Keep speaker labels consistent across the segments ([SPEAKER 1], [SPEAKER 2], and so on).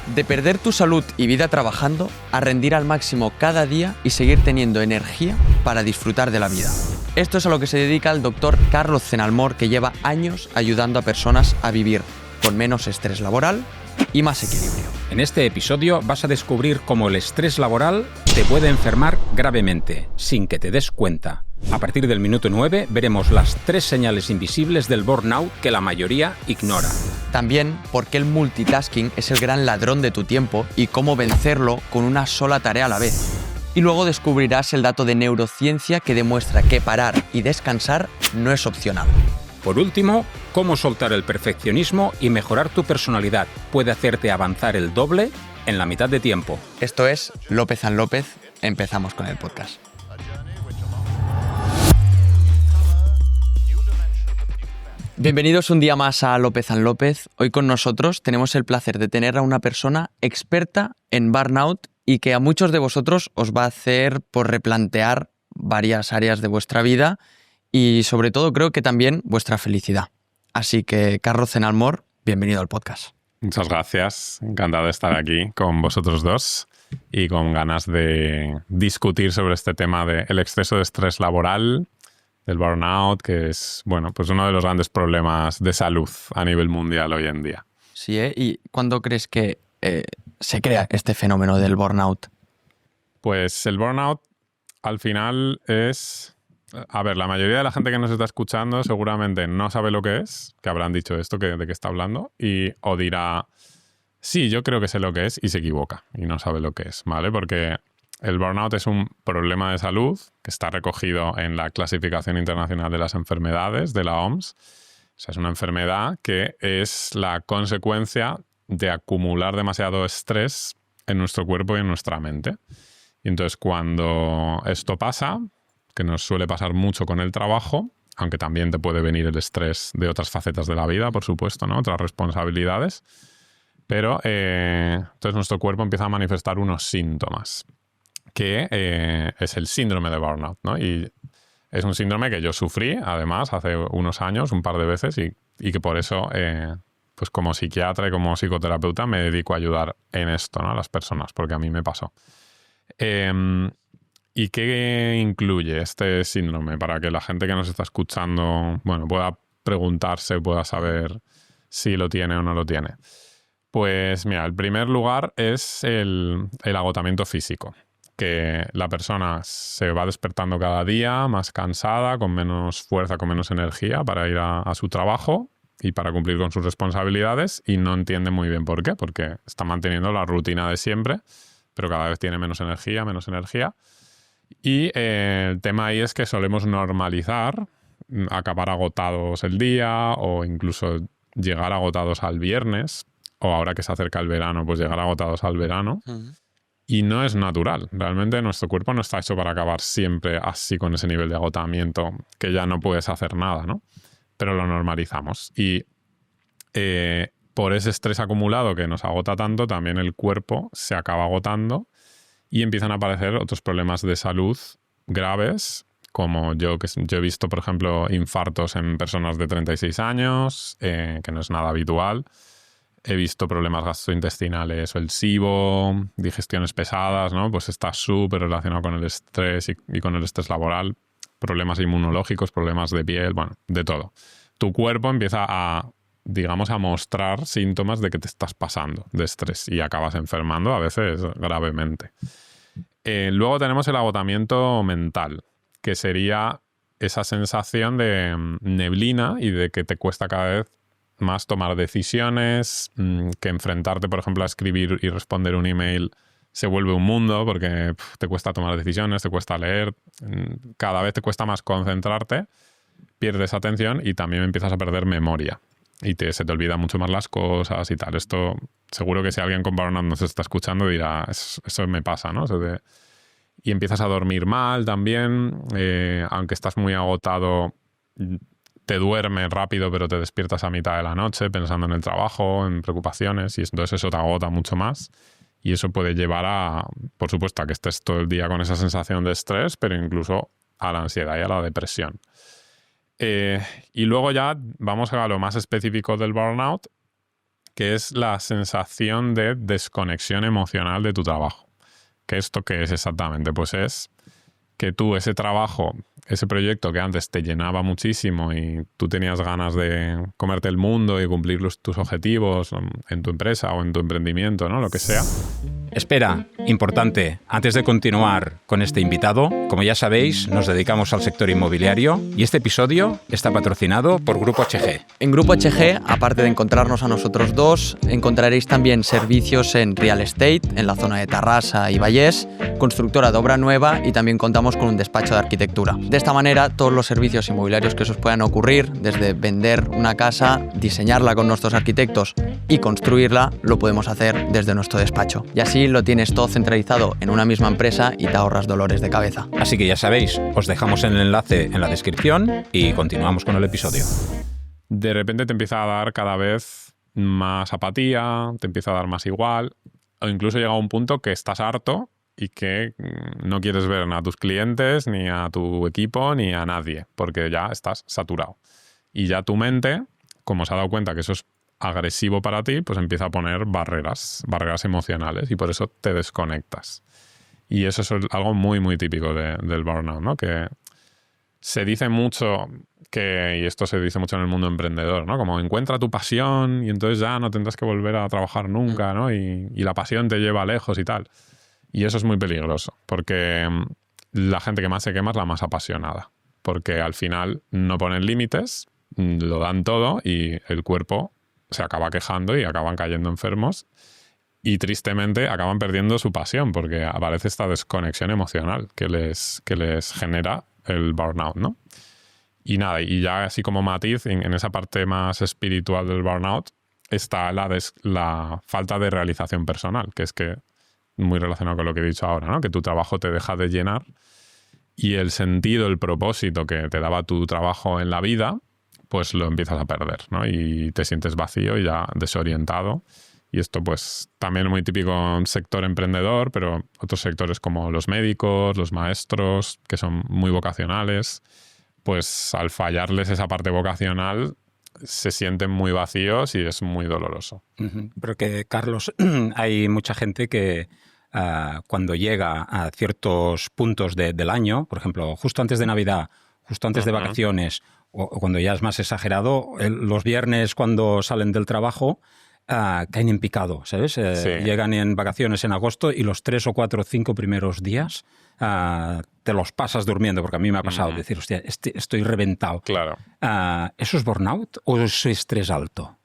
[SPEAKER 1] De perder tu salud y vida trabajando a rendir al máximo cada día y seguir teniendo energía para disfrutar de la vida. Esto es a lo que se dedica el doctor Carlos Zenalmor, que lleva años ayudando a personas a vivir con menos estrés laboral y más equilibrio.
[SPEAKER 2] En este episodio vas a descubrir cómo el estrés laboral te puede enfermar gravemente, sin que te des cuenta. A partir del minuto 9 veremos las 3 señales invisibles del burnout que la mayoría ignora.
[SPEAKER 1] También por qué el multitasking es el gran ladrón de tu tiempo y cómo vencerlo con una sola tarea a la vez. Y luego descubrirás el dato de neurociencia que demuestra que parar y descansar no es opcional.
[SPEAKER 2] Por último, cómo soltar el perfeccionismo y mejorar tu personalidad puede hacerte avanzar el doble en la mitad de tiempo.
[SPEAKER 1] Esto es López & López. Empezamos con el podcast. Bienvenidos un día más a López & López. Hoy con nosotros tenemos el placer de tener a una persona experta en burnout y que a muchos de vosotros os va a hacer replantear varias áreas de vuestra vida y sobre todo creo que también vuestra felicidad. Así que Carlos Zenalmor, bienvenido al podcast.
[SPEAKER 3] Muchas gracias, encantado de estar aquí con vosotros dos y con ganas de discutir sobre este tema del exceso de estrés laboral, del burnout, que es pues uno de los grandes problemas de salud a nivel mundial hoy en día.
[SPEAKER 1] Sí, ¿Y cuándo crees que se crea este fenómeno del burnout?
[SPEAKER 3] Pues el burnout al final es... A ver, la mayoría de la gente que nos está escuchando seguramente no sabe lo que es, que habrán dicho esto, de qué está hablando, o dirá, sí, yo creo que sé lo que es, y se equivoca, y no sabe lo que es, ¿vale? Porque el burnout es un problema de salud que está recogido en la Clasificación Internacional de las Enfermedades de la OMS. O sea, es una enfermedad que es la consecuencia de acumular demasiado estrés en nuestro cuerpo y en nuestra mente. Y entonces, cuando esto pasa, que nos suele pasar mucho con el trabajo, aunque también te puede venir el estrés de otras facetas de la vida, por supuesto, ¿no? Otras responsabilidades. Pero entonces nuestro cuerpo empieza a manifestar unos síntomas, que es el síndrome de burnout, ¿no? Y es un síndrome que yo sufrí, además, hace unos años, un par de veces, y que por eso, pues como psiquiatra y como psicoterapeuta, me dedico a ayudar en esto, ¿no? A las personas, porque a mí me pasó. ¿Y qué incluye este síndrome? Para que la gente que nos está escuchando, pueda preguntarse, pueda saber si lo tiene o no lo tiene. Pues mira, el primer lugar es el agotamiento físico, que la persona se va despertando cada día más cansada, con menos fuerza, con menos energía para ir a su trabajo y para cumplir con sus responsabilidades, y no entiende muy bien por qué, porque está manteniendo la rutina de siempre, pero cada vez tiene menos energía. Y el tema ahí es que solemos normalizar acabar agotados el día o incluso llegar agotados al viernes, o ahora que se acerca el verano, pues llegar agotados al verano. Y no es natural. Realmente nuestro cuerpo no está hecho para acabar siempre así, con ese nivel de agotamiento, que ya no puedes hacer nada, ¿no? Pero lo normalizamos. Y por ese estrés acumulado que nos agota tanto, también el cuerpo se acaba agotando y empiezan a aparecer otros problemas de salud graves, como yo he visto, por ejemplo, infartos en personas de 36 años, que no es nada habitual. He visto problemas gastrointestinales o el SIBO, digestiones pesadas, ¿no? Pues está súper relacionado con el estrés y con el estrés laboral. Problemas inmunológicos, problemas de piel, de todo. Tu cuerpo empieza a mostrar síntomas de que te estás pasando de estrés y acabas enfermando, a veces gravemente. Luego tenemos el agotamiento mental, que sería esa sensación de neblina y de que te cuesta cada vez más tomar decisiones, que enfrentarte, por ejemplo, a escribir y responder un email se vuelve un mundo porque te cuesta tomar decisiones, te cuesta leer, cada vez te cuesta más concentrarte, pierdes atención y también empiezas a perder memoria y se te olvidan mucho más las cosas y tal. Esto seguro que si alguien con burnout nos está escuchando dirá, eso me pasa, ¿no? Y empiezas a dormir mal también, aunque estás muy agotado, te duermes rápido, pero te despiertas a mitad de la noche pensando en el trabajo, en preocupaciones, y entonces eso te agota mucho más. Y eso puede llevar por supuesto, a que estés todo el día con esa sensación de estrés, pero incluso a la ansiedad y a la depresión. Y luego ya vamos a lo más específico del burnout, que es la sensación de desconexión emocional de tu trabajo. ¿Que esto qué es exactamente? Pues es que tú ese trabajo, ese proyecto que antes te llenaba muchísimo y tú tenías ganas de comerte el mundo y cumplir tus objetivos en tu empresa o en tu emprendimiento, ¿no? Lo que sea.
[SPEAKER 2] Espera, importante, antes de continuar con este invitado, como ya sabéis, nos dedicamos al sector inmobiliario y este episodio está patrocinado por Grupo HG.
[SPEAKER 1] En Grupo HG, aparte de encontrarnos a nosotros dos, encontraréis también servicios en real estate, en la zona de Tarrasa y Vallés, constructora de obra nueva y también contamos con un despacho de arquitectura. De esta manera, todos los servicios inmobiliarios que os puedan ocurrir, desde vender una casa, diseñarla con nuestros arquitectos y construirla, lo podemos hacer desde nuestro despacho. Y así lo tienes todo centralizado en una misma empresa y te ahorras dolores de cabeza.
[SPEAKER 2] Así que ya sabéis, os dejamos el enlace en la descripción y continuamos con el episodio.
[SPEAKER 3] De repente te empieza a dar cada vez más apatía, te empieza a dar más igual, o incluso llega a un punto que estás harto y que no quieres ver a tus clientes, ni a tu equipo, ni a nadie, porque ya estás saturado. Y ya tu mente, como se ha dado cuenta que eso es agresivo para ti, pues empieza a poner barreras emocionales y por eso te desconectas. Y eso es algo muy, muy típico del burnout, ¿no? Que se dice mucho y esto se dice mucho en el mundo emprendedor, ¿no? Como encuentra tu pasión y entonces ya no tendrás que volver a trabajar nunca, ¿no? Y la pasión te lleva lejos y tal. Y eso es muy peligroso, porque la gente que más se quema es la más apasionada, porque al final no ponen límites, lo dan todo y el cuerpo se acaba quejando y acaban cayendo enfermos y tristemente acaban perdiendo su pasión porque aparece esta desconexión emocional que les genera el burnout, ¿no? Y nada, y ya así como matiz, en esa parte más espiritual del burnout está la falta de realización personal, que es que muy relacionado con lo que he dicho ahora, ¿no? Que tu trabajo te deja de llenar y el sentido, el propósito que te daba tu trabajo en la vida, pues lo empiezas a perder, ¿no? Y te sientes vacío y ya desorientado. Y esto pues también es muy típico en el sector emprendedor, pero otros sectores como los médicos, los maestros, que son muy vocacionales, pues al fallarles esa parte vocacional se sienten muy vacíos y es muy doloroso.
[SPEAKER 2] Pero que, Carlos, hay mucha gente que cuando llega a ciertos puntos del año, por ejemplo, justo antes de Navidad, justo antes de vacaciones, o cuando ya es más exagerado, los viernes cuando salen del trabajo caen en picado, ¿sabes? Sí. Llegan en vacaciones en agosto y los 3 o 4 o 5 primeros días te los pasas durmiendo, porque a mí me ha pasado decir, hostia, estoy reventado.
[SPEAKER 3] Claro.
[SPEAKER 2] ¿Eso es burnout o es estrés alto?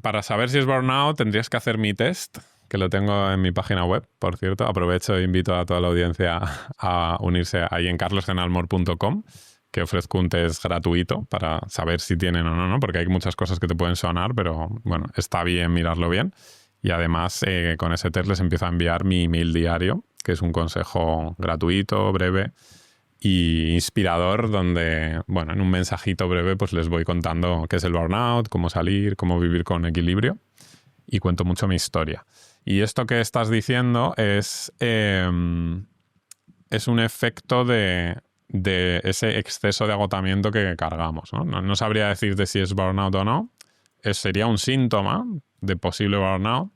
[SPEAKER 3] Para saber si es burnout tendrías que hacer mi test, que lo tengo en mi página web, por cierto. Aprovecho e invito a toda la audiencia a unirse ahí en carlosgenalmor.com, que ofrezco un test gratuito para saber si tienen o no, porque hay muchas cosas que te pueden sonar, pero bueno, está bien mirarlo bien. Y además con ese test les empiezo a enviar mi email diario, que es un consejo gratuito, breve y inspirador, donde, bueno, en un mensajito breve pues les voy contando qué es el burnout, cómo salir, cómo vivir con equilibrio y cuento mucho mi historia. Y esto que estás diciendo es un efecto de ese exceso de agotamiento que cargamos, ¿no? No sabría decirte si es burnout o no. Sería un síntoma de posible burnout,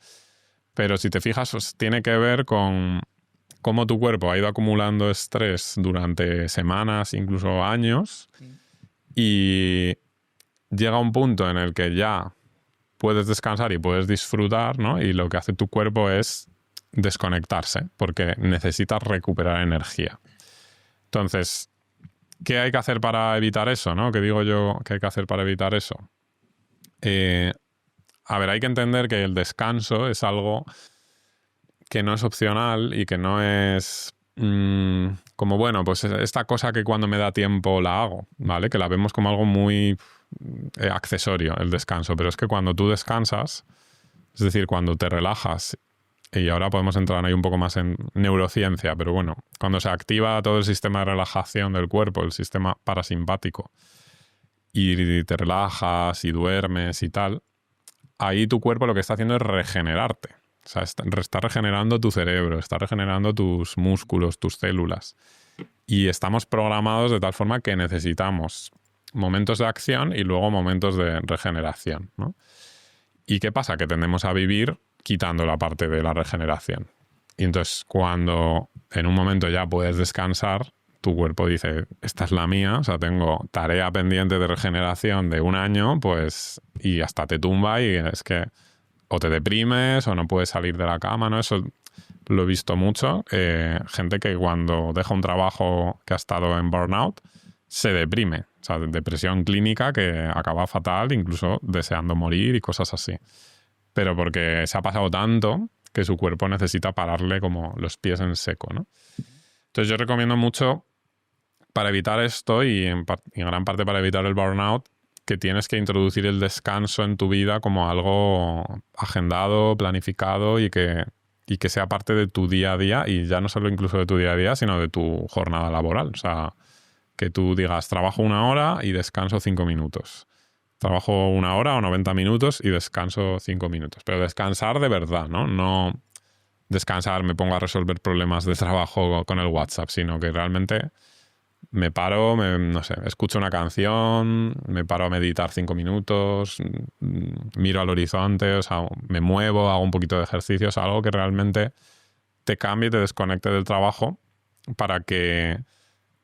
[SPEAKER 3] pero si te fijas, pues, tiene que ver con cómo tu cuerpo ha ido acumulando estrés durante semanas, incluso años, y llega un punto en el que ya puedes descansar y puedes disfrutar, ¿no? Y lo que hace tu cuerpo es desconectarse, porque necesitas recuperar energía. Entonces, ¿qué hay que hacer para evitar eso, ¿no? ¿Qué digo yo que hay que hacer para evitar eso? A ver, hay que entender que el descanso es algo que no es opcional y que no es como, bueno, pues esta cosa que cuando me da tiempo la hago, ¿vale? Que la vemos como algo muy accesorio, el descanso. Pero es que cuando tú descansas, es decir, cuando te relajas, y ahora podemos entrar ahí un poco más en neurociencia, pero bueno, cuando se activa todo el sistema de relajación del cuerpo, el sistema parasimpático, y te relajas y duermes y tal, ahí tu cuerpo lo que está haciendo es regenerarte. O sea, está regenerando tu cerebro, está regenerando tus músculos, tus células. Y estamos programados de tal forma que necesitamos momentos de acción y luego momentos de regeneración, ¿no? ¿Y qué pasa? Que tendemos a vivir quitando la parte de la regeneración. Y entonces cuando en un momento ya puedes descansar, tu cuerpo dice, esta es la mía, o sea, tengo tarea pendiente de regeneración de 1 año, pues, y hasta te tumba y es que o te deprimes o no puedes salir de la cama, ¿no? Eso lo he visto mucho. Gente que cuando deja un trabajo que ha estado en burnout, se deprime. O sea, depresión clínica que acaba fatal, incluso deseando morir y cosas así. Pero porque se ha pasado tanto que su cuerpo necesita pararle como los pies en seco, ¿no? Entonces yo recomiendo mucho para evitar esto y en gran parte para evitar el burnout, que tienes que introducir el descanso en tu vida como algo agendado, planificado y que sea parte de tu día a día, y ya no solo incluso de tu día a día, sino de tu jornada laboral. O sea, que tú digas, trabajo 1 hora y descanso 5 minutos. Trabajo 1 hora o 90 minutos y descanso 5 minutos. Pero descansar de verdad, ¿no? No descansar, me pongo a resolver problemas de trabajo con el WhatsApp, sino que realmente me paro, no sé, escucho una canción, me paro a meditar 5 minutos, miro al horizonte, o sea, me muevo, hago un poquito de ejercicios, algo que realmente te cambie, te desconecte del trabajo para que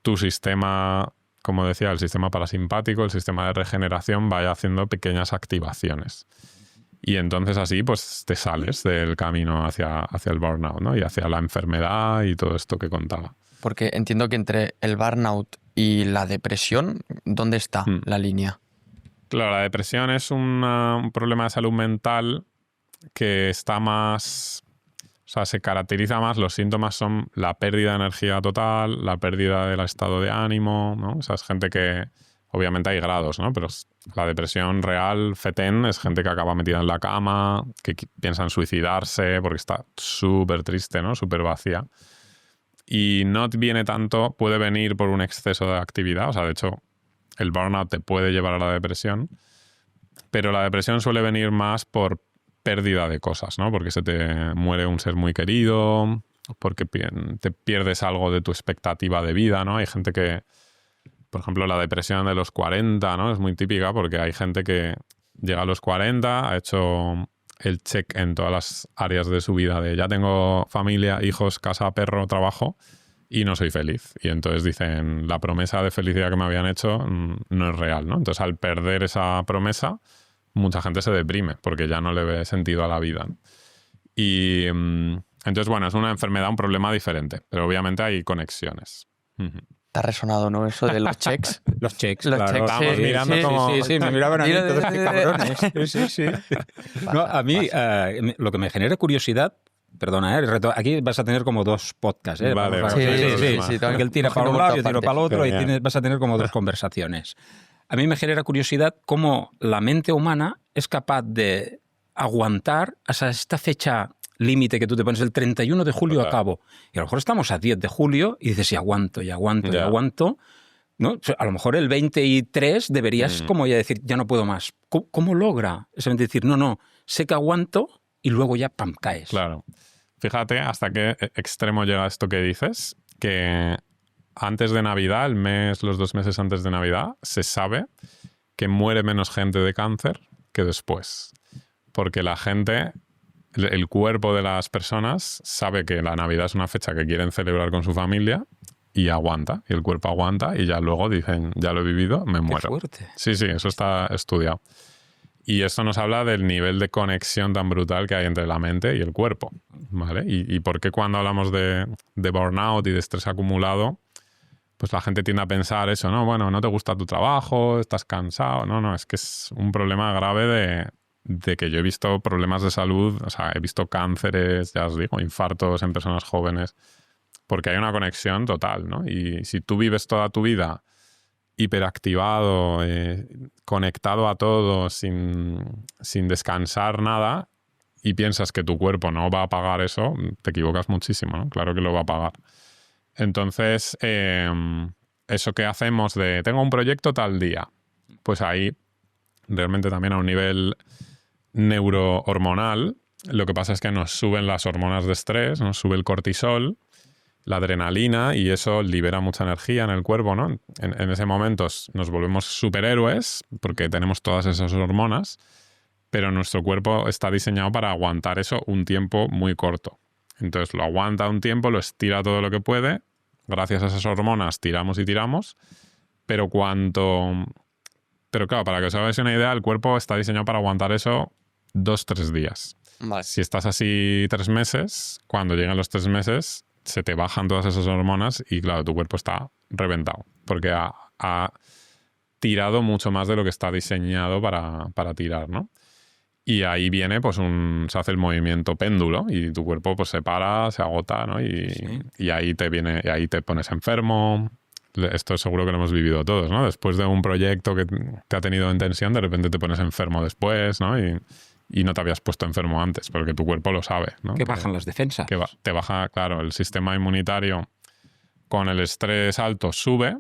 [SPEAKER 3] tu sistema, como decía, el sistema parasimpático, el sistema de regeneración, vaya haciendo pequeñas activaciones. Y entonces así pues te sales del camino hacia el burnout, ¿no? Y hacia la enfermedad y todo esto que contaba.
[SPEAKER 1] Porque entiendo que entre el burnout y la depresión, ¿dónde está la línea?
[SPEAKER 3] Claro, la depresión es un problema de salud mental que está más... O sea, se caracteriza más, los síntomas son la pérdida de energía total, la pérdida del estado de ánimo, ¿no? O sea, es gente que... Obviamente hay grados, ¿no? Pero la depresión real, FETEN, es gente que acaba metida en la cama, que piensa en suicidarse porque está súper triste, ¿no? Súper vacía. Y no viene tanto, puede venir por un exceso de actividad. O sea, de hecho, el burnout te puede llevar a la depresión, pero la depresión suele venir más por pérdida de cosas, ¿no? Porque se te muere un ser muy querido, porque te pierdes algo de tu expectativa de vida, ¿no? Hay gente que... Por ejemplo, la depresión de los 40, ¿no? Es muy típica porque hay gente que llega a los 40, ha hecho el check en todas las áreas de su vida de ya tengo familia, hijos, casa, perro, trabajo y no soy feliz. Y entonces dicen, la promesa de felicidad que me habían hecho no es real, ¿no? Entonces, al perder esa promesa, mucha gente se deprime porque ya no le ve sentido a la vida, ¿no? Y entonces, bueno, es una enfermedad, un problema diferente, pero obviamente hay conexiones.
[SPEAKER 1] ¿Te ha resonado, no? Eso de los checks.
[SPEAKER 2] Los checks,
[SPEAKER 1] Los
[SPEAKER 2] claro.
[SPEAKER 1] checks,
[SPEAKER 3] Estamos mirando
[SPEAKER 2] Sí,
[SPEAKER 3] como...
[SPEAKER 2] sí, me miraban a mí
[SPEAKER 1] Mira,
[SPEAKER 2] todos, qué cabrones. Sí. No, a mí lo que me genera curiosidad, perdona, aquí vas a tener como 2 podcasts.
[SPEAKER 3] Vale,
[SPEAKER 1] sí.
[SPEAKER 2] Porque él tira para un lado, yo tiro para el otro y vas a tener como 2 conversaciones. A mí me genera curiosidad cómo la mente humana es capaz de aguantar hasta esta fecha límite que tú te pones, el 31 de julio acabo. Y a lo mejor estamos a 10 de julio y dices, y aguanto, ¿no? A lo mejor el 23 deberías como ya decir, ya no puedo más. ¿Cómo logra? Es decir, no, sé que aguanto y luego ya, pam, caes.
[SPEAKER 3] Claro. Fíjate hasta qué extremo llega esto que dices, que antes de Navidad, los 2 meses antes de Navidad, se sabe que muere menos gente de cáncer que después. Porque la gente... El cuerpo de las personas sabe que la Navidad es una fecha que quieren celebrar con su familia y aguanta. Y el cuerpo aguanta y ya luego dicen, ya lo he vivido, me muero.
[SPEAKER 2] Qué fuerte.
[SPEAKER 3] Sí, eso está estudiado. Y esto nos habla del nivel de conexión tan brutal que hay entre la mente y el cuerpo, ¿vale? Y por qué cuando hablamos de burnout y de estrés acumulado, pues la gente tiende a pensar eso, ¿no? Bueno, no te gusta tu trabajo, estás cansado. No, es que es un problema grave de que yo he visto problemas de salud, o sea, he visto cánceres, ya os digo, infartos en personas jóvenes, porque hay una conexión total, ¿no? Y si tú vives toda tu vida hiperactivado, conectado a todo, sin descansar nada, y piensas que tu cuerpo no va a pagar eso, te equivocas muchísimo, ¿no? Claro que lo va a pagar. Entonces, eso que hacemos de tengo un proyecto tal día, pues ahí realmente también a un nivel neurohormonal, lo que pasa es que nos suben las hormonas de estrés, nos sube el cortisol, la adrenalina, y eso libera mucha energía en el cuerpo, ¿no? En ese momento nos volvemos superhéroes porque tenemos todas esas hormonas, pero nuestro cuerpo está diseñado para aguantar eso un tiempo muy corto. Entonces lo aguanta un tiempo, lo estira todo lo que puede, gracias a esas hormonas tiramos y tiramos, pero claro, para que os hagáis una idea, el cuerpo está diseñado para aguantar eso 2-3 días.
[SPEAKER 1] Vale.
[SPEAKER 3] Si estás así 3 meses, cuando llegan los 3 meses, se te bajan todas esas hormonas y claro, tu cuerpo está reventado, porque ha tirado mucho más de lo que está diseñado para tirar, ¿no? Y ahí viene, pues se hace el movimiento péndulo y tu cuerpo pues se para, se agota, ¿no? Y ahí te pones enfermo. Esto seguro que lo hemos vivido todos, ¿no? Después de un proyecto que te ha tenido en tensión, de repente te pones enfermo después, ¿no? Y no te habías puesto enfermo antes, porque tu cuerpo lo sabe, ¿no?
[SPEAKER 2] Que bajan las defensas.
[SPEAKER 3] Te baja, claro, el sistema inmunitario con el estrés alto sube,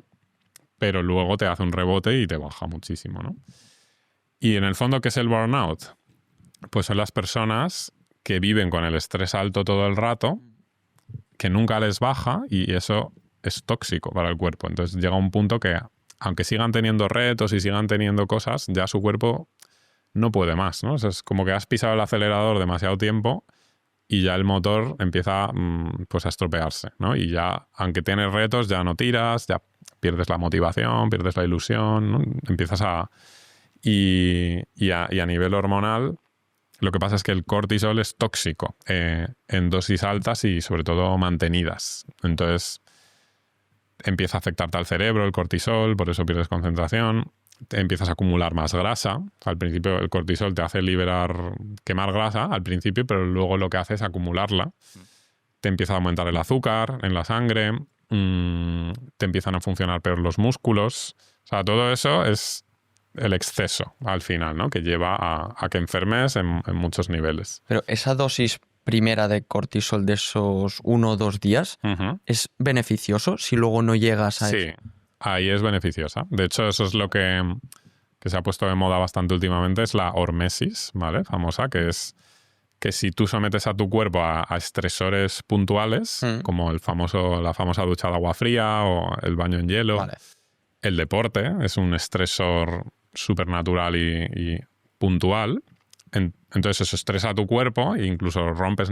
[SPEAKER 3] pero luego te hace un rebote y te baja muchísimo, ¿no? Y en el fondo, ¿qué es el burnout? Pues son las personas que viven con el estrés alto todo el rato, que nunca les baja y eso es tóxico para el cuerpo. Entonces llega un punto que, aunque sigan teniendo retos y sigan teniendo cosas, ya su cuerpo no puede más, ¿no? O sea, es como que has pisado el acelerador demasiado tiempo y ya el motor empieza pues a estropearse, ¿no? Y ya, aunque tienes retos, ya no tiras, ya pierdes la motivación, pierdes la ilusión, ¿no? Empiezas a... Y a nivel hormonal, lo que pasa es que el cortisol es tóxico en dosis altas y sobre todo mantenidas. Entonces empieza a afectarte al cerebro el cortisol, por eso pierdes concentración, empiezas a acumular más grasa. Al principio el cortisol te hace quemar grasa al principio, pero luego lo que hace es acumularla. Te empieza a aumentar el azúcar en la sangre, te empiezan a funcionar peor los músculos. O sea, todo eso es el exceso al final, ¿no? Que lleva a que enfermes en muchos niveles.
[SPEAKER 1] Pero esa dosis primera de cortisol de esos 1 o 2 días, ¿es beneficioso si luego no llegas a eso?
[SPEAKER 3] Sí, ahí es beneficiosa. De hecho, eso es lo que se ha puesto de moda bastante últimamente, es la hormesis, ¿vale? Famosa, que es que si tú sometes a tu cuerpo a estresores puntuales, como la famosa ducha de agua fría o el baño en hielo,
[SPEAKER 1] Vale.
[SPEAKER 3] El deporte es un estresor supernatural y puntual. Entonces eso estresa a tu cuerpo e incluso rompes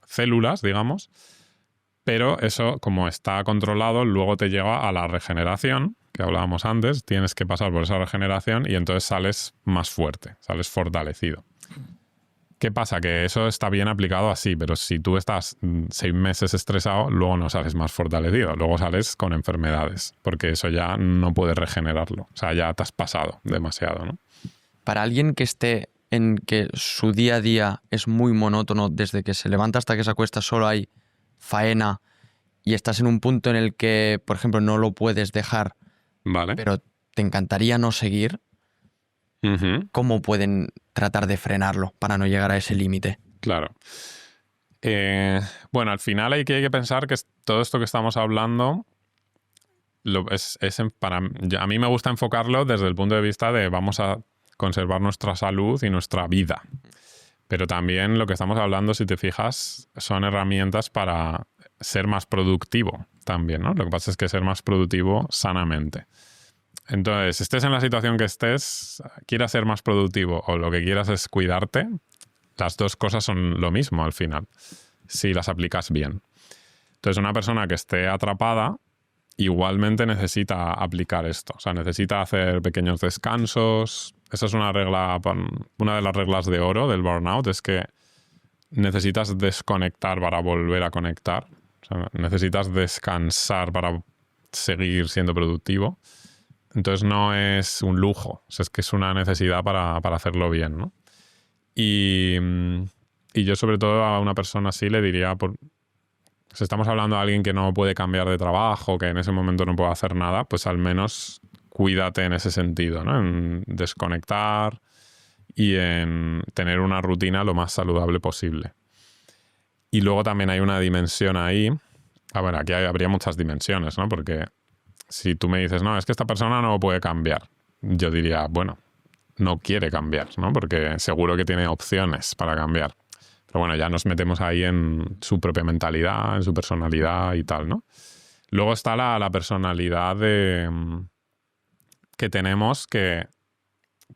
[SPEAKER 3] células, digamos. Pero eso, como está controlado, luego te lleva a la regeneración, que hablábamos antes. Tienes que pasar por esa regeneración y entonces sales más fuerte, sales fortalecido. ¿Qué pasa? Que eso está bien aplicado así, pero si tú estás 6 meses estresado, luego no sales más fortalecido, luego sales con enfermedades, porque eso ya no puedes regenerarlo. O sea, ya te has pasado demasiado, ¿no?
[SPEAKER 1] Para alguien que esté en que su día a día es muy monótono, desde que se levanta hasta que se acuesta solo hay faena y estás en un punto en el que, por ejemplo, no lo puedes dejar,
[SPEAKER 3] Vale.
[SPEAKER 1] pero te encantaría no seguir, ¿cómo pueden tratar de frenarlo para no llegar a ese límite?
[SPEAKER 3] Claro. Bueno, al final hay que pensar que todo esto que estamos hablando a mí me gusta enfocarlo desde el punto de vista de vamos a conservar nuestra salud y nuestra vida. Pero también lo que estamos hablando, si te fijas, son herramientas para ser más productivo también, ¿no? Lo que pasa es que ser más productivo sanamente. Entonces, estés en la situación que estés, quieras ser más productivo o lo que quieras es cuidarte, las dos cosas son lo mismo al final, si las aplicas bien. Entonces, una persona que esté atrapada igualmente necesita aplicar esto. O sea, necesita hacer pequeños descansos. Esa es una de las reglas de oro del burnout, es que necesitas desconectar para volver a conectar. O sea, necesitas descansar para seguir siendo productivo. Entonces no es un lujo, o sea, es que es una necesidad para hacerlo bien, ¿no? Y yo sobre todo a una persona así le diría, si estamos hablando de alguien que no puede cambiar de trabajo, que en ese momento no puede hacer nada, pues al menos cuídate en ese sentido, ¿no? En desconectar y en tener una rutina lo más saludable posible. Y luego también hay una dimensión ahí. Bueno, aquí habría muchas dimensiones, ¿no? Porque si tú me dices, no, es que esta persona no puede cambiar, yo diría, bueno, no quiere cambiar, ¿no? Porque seguro que tiene opciones para cambiar. Pero bueno, ya nos metemos ahí en su propia mentalidad, en su personalidad y tal, ¿no? Luego está la personalidad que tenemos que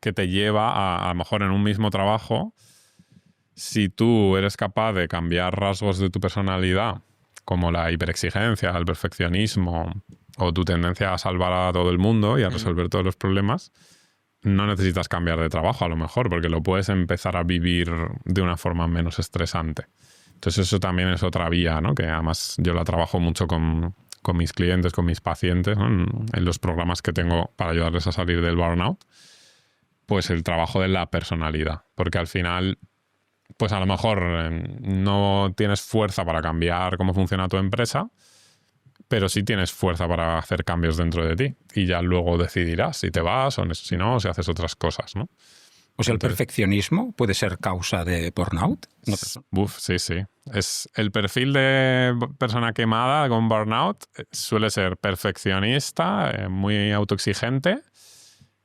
[SPEAKER 3] que te lleva a lo mejor en un mismo trabajo, si tú eres capaz de cambiar rasgos de tu personalidad, como la hiperexigencia, el perfeccionismo o tu tendencia a salvar a todo el mundo y a resolver todos los problemas, no necesitas cambiar de trabajo a lo mejor, porque lo puedes empezar a vivir de una forma menos estresante. Entonces eso también es otra vía, ¿no? Que además yo la trabajo mucho con mis clientes, con mis pacientes, ¿no? En los programas que tengo para ayudarles a salir del burnout, pues el trabajo de la personalidad, porque al final, pues a lo mejor no tienes fuerza para cambiar cómo funciona tu empresa, pero sí tienes fuerza para hacer cambios dentro de ti y ya luego decidirás si te vas o si no, o si haces otras cosas, ¿no?
[SPEAKER 2] O sea, ¿el perfeccionismo puede ser causa de burnout?
[SPEAKER 3] Sí, sí. Es el perfil de persona quemada con burnout suele ser perfeccionista, muy autoexigente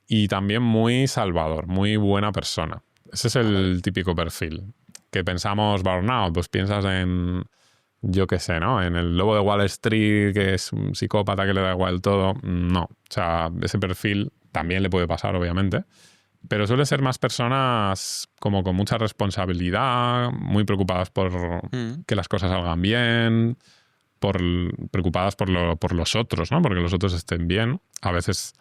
[SPEAKER 3] y también muy salvador, muy buena persona. Ese es el típico perfil. Que pensamos burnout, pues piensas en, yo qué sé, ¿no? En el lobo de Wall Street, que es un psicópata que le da igual todo. No. O sea, ese perfil también le puede pasar, obviamente. Pero suele ser más personas como con mucha responsabilidad, muy preocupadas por que las cosas salgan bien, preocupadas por los otros, ¿no? Porque los otros estén bien. A veces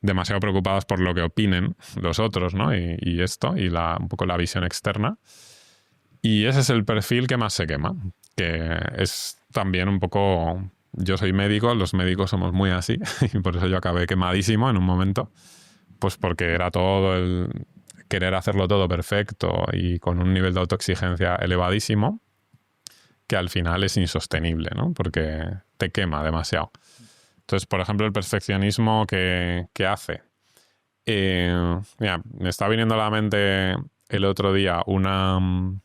[SPEAKER 3] demasiado preocupadas por lo que opinen los otros, ¿no? Y esto, y un poco la visión externa. Y ese es el perfil que más se quema, que es también un poco... Yo soy médico, los médicos somos muy así, y por eso yo acabé quemadísimo en un momento. Pues porque era todo el querer hacerlo todo perfecto y con un nivel de autoexigencia elevadísimo que al final es insostenible, ¿no? Porque te quema demasiado. Entonces, por ejemplo, el perfeccionismo que hace. Mira, me está viniendo a la mente el otro día una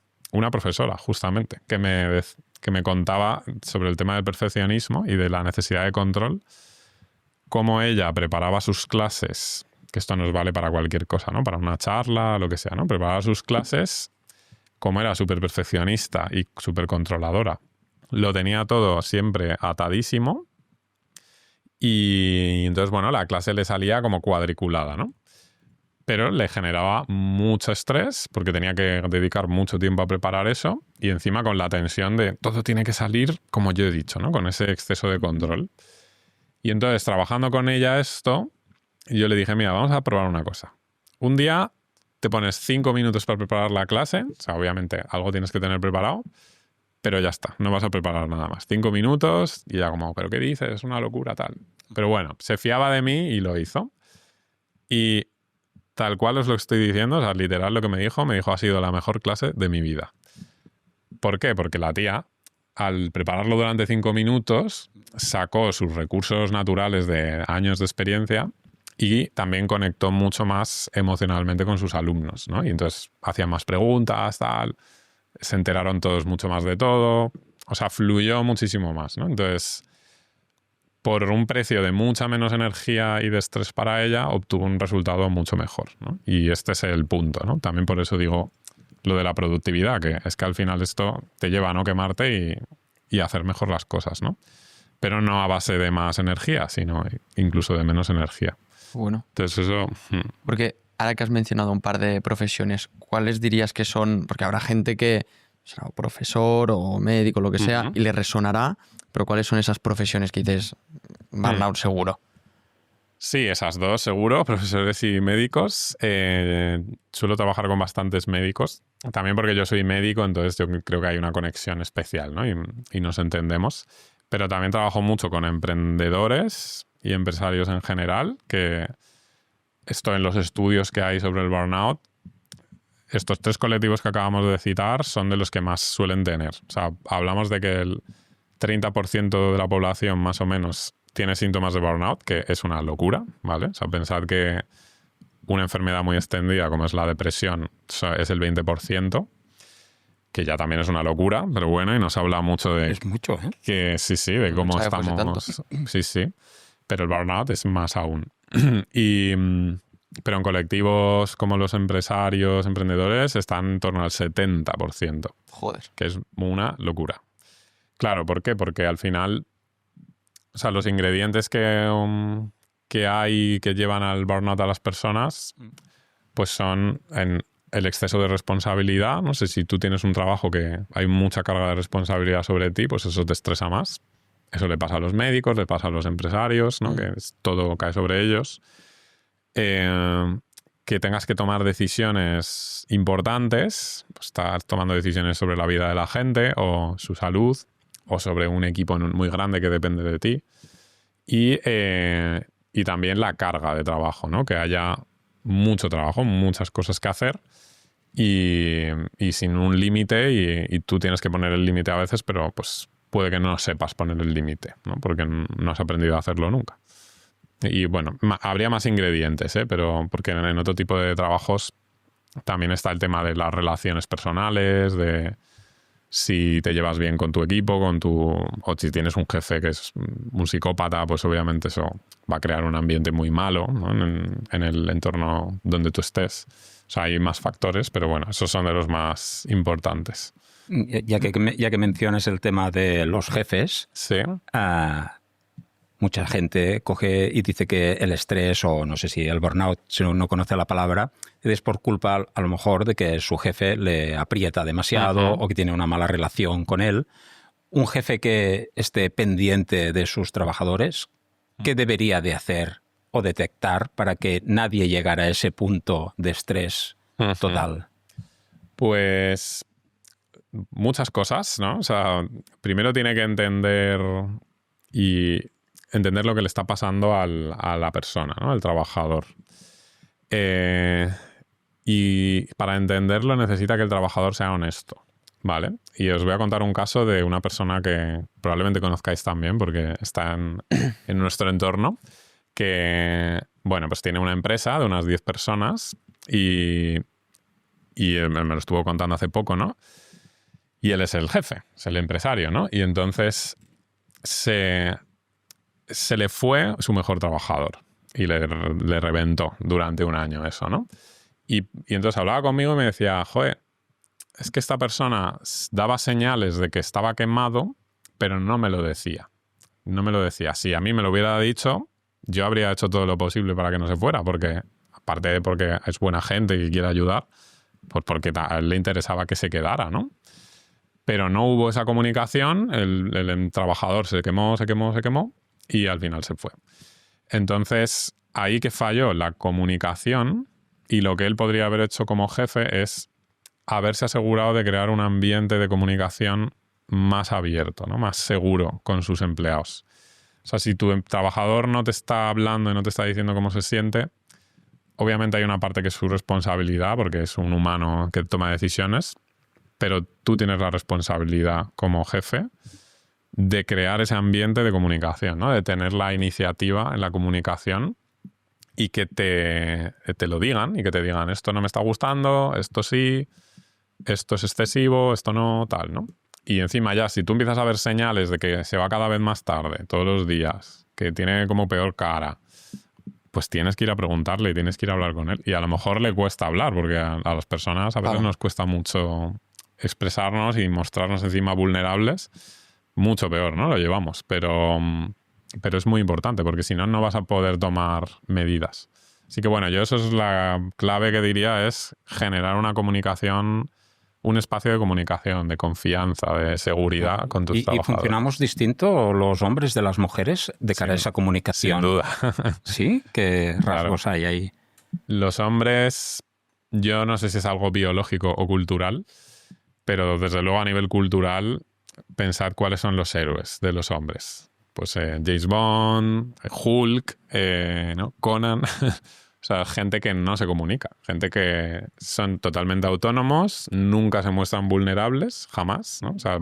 [SPEAKER 3] profesora, justamente, que me contaba sobre el tema del perfeccionismo y de la necesidad de control, cómo ella preparaba sus clases, que esto nos vale para cualquier cosa, ¿no? Para una charla, lo que sea, ¿no? Preparaba sus clases, como era súper perfeccionista y súper controladora. Lo tenía todo siempre atadísimo y entonces, bueno, la clase le salía como cuadriculada, ¿no? Pero le generaba mucho estrés porque tenía que dedicar mucho tiempo a preparar eso y encima con la tensión de todo tiene que salir como yo he dicho, ¿no? Con ese exceso de control. Y entonces, trabajando con ella esto, yo le dije, mira, vamos a probar una cosa. Un día te pones 5 minutos para preparar la clase, o sea, obviamente algo tienes que tener preparado, pero ya está, no vas a preparar nada más. 5 minutos y ya como, ¿pero qué dices? Es una locura, tal. Pero bueno, se fiaba de mí y lo hizo. Y tal cual os lo estoy diciendo, o sea, literal lo que me dijo, ha sido la mejor clase de mi vida. ¿Por qué? Porque la tía, al prepararlo durante 5 minutos, sacó sus recursos naturales de años de experiencia y también conectó mucho más emocionalmente con sus alumnos, ¿no? Y entonces hacían más preguntas, tal, se enteraron todos mucho más de todo, o sea, fluyó muchísimo más, ¿no? Entonces, por un precio de mucha menos energía y de estrés para ella, obtuvo un resultado mucho mejor, ¿no? Y este es el punto, ¿no? También por eso digo lo de la productividad, que es que al final esto te lleva a no quemarte y a hacer mejor las cosas, ¿no? Pero no a base de más energía, sino incluso de menos energía.
[SPEAKER 1] Bueno.
[SPEAKER 3] Entonces eso...
[SPEAKER 1] Porque ahora que has mencionado un par de profesiones, ¿cuáles dirías que son? Porque habrá gente que será profesor o médico, lo que sea, y le resonará, pero ¿cuáles son esas profesiones que dices burnout seguro?
[SPEAKER 3] Sí, esas dos seguro, profesores y médicos. Suelo trabajar con bastantes médicos, también porque yo soy médico, entonces yo creo que hay una conexión especial, ¿no? Y nos entendemos. Pero también trabajo mucho con emprendedores y empresarios en general, que esto en los estudios que hay sobre el burnout, estos 3 colectivos que acabamos de citar son de los que más suelen tener. O sea, hablamos de que el 30% de la población más o menos tiene síntomas de burnout, que es una locura, ¿vale? O sea, pensad que una enfermedad muy extendida como es la depresión es el 20%, que ya también es una locura, pero bueno, y nos habla mucho de...
[SPEAKER 2] Es mucho, ¿eh?
[SPEAKER 3] Que sí, de cómo estamos... Sí. Pero el burnout es más aún. Pero en colectivos como los empresarios, emprendedores, están en torno al 70%.
[SPEAKER 1] Joder.
[SPEAKER 3] Que es una locura. Claro, ¿por qué? Porque al final, o sea, los ingredientes que hay que llevan al burnout a las personas pues son en el exceso de responsabilidad. No sé, si tú tienes un trabajo que hay mucha carga de responsabilidad sobre ti, pues eso te estresa más. Eso le pasa a los médicos, le pasa a los empresarios, ¿no? Que todo cae sobre ellos. Que tengas que tomar decisiones importantes, pues estás tomando decisiones sobre la vida de la gente o su salud o sobre un equipo muy grande que depende de ti. Y también la carga de trabajo, ¿no? Que haya mucho trabajo, muchas cosas que hacer y sin un límite y tú tienes que poner el límite a veces, pero pues puede que no sepas poner el límite, ¿no? Porque no has aprendido a hacerlo nunca. Y bueno, habría más ingredientes, pero porque en otro tipo de trabajos también está el tema de las relaciones personales, de si te llevas bien con tu equipo, o si tienes un jefe que es un psicópata, pues obviamente eso va a crear un ambiente muy malo, ¿no? en el entorno donde tú estés. O sea, hay más factores, pero bueno, esos son de los más importantes.
[SPEAKER 2] Ya que mencionas el tema de los jefes,
[SPEAKER 3] sí.
[SPEAKER 2] Mucha gente coge y dice que el estrés, o no sé si el burnout, si no conoce la palabra, es por culpa a lo mejor de que su jefe le aprieta demasiado o que tiene una mala relación con él. Un jefe que esté pendiente de sus trabajadores, ¿qué debería de hacer o detectar para que nadie llegara a ese punto de estrés total?
[SPEAKER 3] Pues muchas cosas, ¿no? O sea, primero tiene que entender lo que le está pasando a la persona, ¿no? Al trabajador. Y para entenderlo necesita que el trabajador sea honesto, ¿vale? Y os voy a contar un caso de una persona que probablemente conozcáis también porque está en nuestro entorno, que, bueno, pues tiene una empresa de unas 10 personas y me lo estuvo contando hace poco, ¿no? Y él es el jefe, es el empresario, ¿no? Y entonces se le fue su mejor trabajador y le reventó durante un año eso, ¿no? Y entonces hablaba conmigo y me decía, joder, es que esta persona daba señales de que estaba quemado, pero no me lo decía. No me lo decía. Si a mí me lo hubiera dicho, yo habría hecho todo lo posible para que no se fuera, porque aparte de porque es buena gente y quiere ayudar, pues porque a él le interesaba que se quedara, ¿no? Pero no hubo esa comunicación, el trabajador se quemó y al final se fue. Entonces, ahí que falló la comunicación, y lo que él podría haber hecho como jefe es haberse asegurado de crear un ambiente de comunicación más abierto, ¿no? Más seguro con sus empleados. O sea, si tu trabajador no te está hablando y no te está diciendo cómo se siente, obviamente hay una parte que es su responsabilidad, porque es un humano que toma decisiones, pero tú tienes la responsabilidad como jefe de crear ese ambiente de comunicación, ¿no? De tener la iniciativa en la comunicación y que te lo digan, y que te digan esto no me está gustando, esto sí, esto es excesivo, esto no, tal, ¿no? Y encima ya, si tú empiezas a ver señales de que se va cada vez más tarde, todos los días, que tiene como peor cara, pues tienes que ir a preguntarle y tienes que ir a hablar con él. Y a lo mejor le cuesta hablar, porque a las personas a veces nos cuesta mucho expresarnos y mostrarnos encima vulnerables. Mucho peor, ¿no? Lo llevamos, pero es muy importante, porque si no, no vas a poder tomar medidas. Así que bueno, yo eso es la clave que diría, es generar una comunicación, un espacio de comunicación, de confianza, de seguridad con tus trabajadores.
[SPEAKER 2] ¿Y funcionamos distinto los hombres de las mujeres de cara a esa comunicación?
[SPEAKER 3] Sin duda.
[SPEAKER 2] ¿Sí? ¿Qué rasgos hay ahí?
[SPEAKER 3] Los hombres, yo no sé si es algo biológico o cultural, pero desde luego a nivel cultural, pensad cuáles son los héroes de los hombres. Pues James Bond, Hulk, ¿no? Conan. O sea, gente que no se comunica. Gente que son totalmente autónomos, nunca se muestran vulnerables, jamás, ¿no? O sea,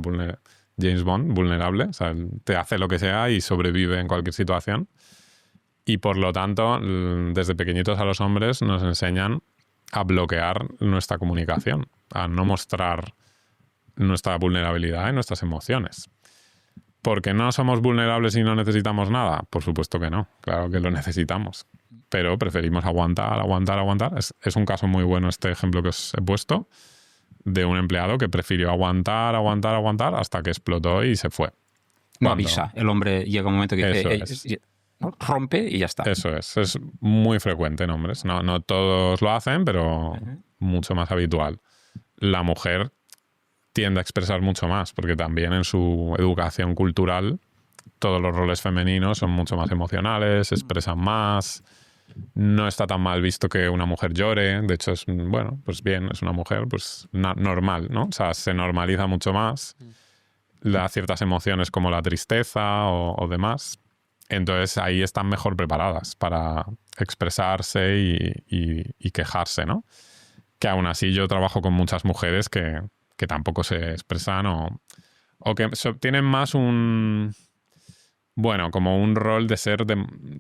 [SPEAKER 3] James Bond, vulnerable. O sea, te hace lo que sea y sobrevive en cualquier situación. Y por lo tanto, desde pequeñitos a los hombres nos enseñan a bloquear nuestra comunicación, a no mostrar nuestra vulnerabilidad y nuestras emociones. ¿Porque no somos vulnerables y no necesitamos nada? Por supuesto que no, claro que lo necesitamos. Pero preferimos aguantar. Es un caso muy bueno este ejemplo que os he puesto, de un empleado que prefirió aguantar hasta que explotó y se fue.
[SPEAKER 2] No avisa. El hombre llega un momento que dice... ¿no? Rompe y ya está.
[SPEAKER 3] Eso es muy frecuente en hombres. No todos lo hacen, pero mucho más habitual. La mujer tiende a expresar mucho más, porque también en su educación cultural todos los roles femeninos son mucho más emocionales, se expresan más. No está tan mal visto que una mujer llore. De hecho, es, bueno, pues bien, es una mujer pues normal, ¿no? O sea, se normaliza mucho más ciertas emociones como la tristeza o demás. Entonces ahí están mejor preparadas para expresarse y quejarse, ¿no? Que aún así yo trabajo con muchas mujeres que tampoco se expresan o que tienen más bueno, como un rol de ser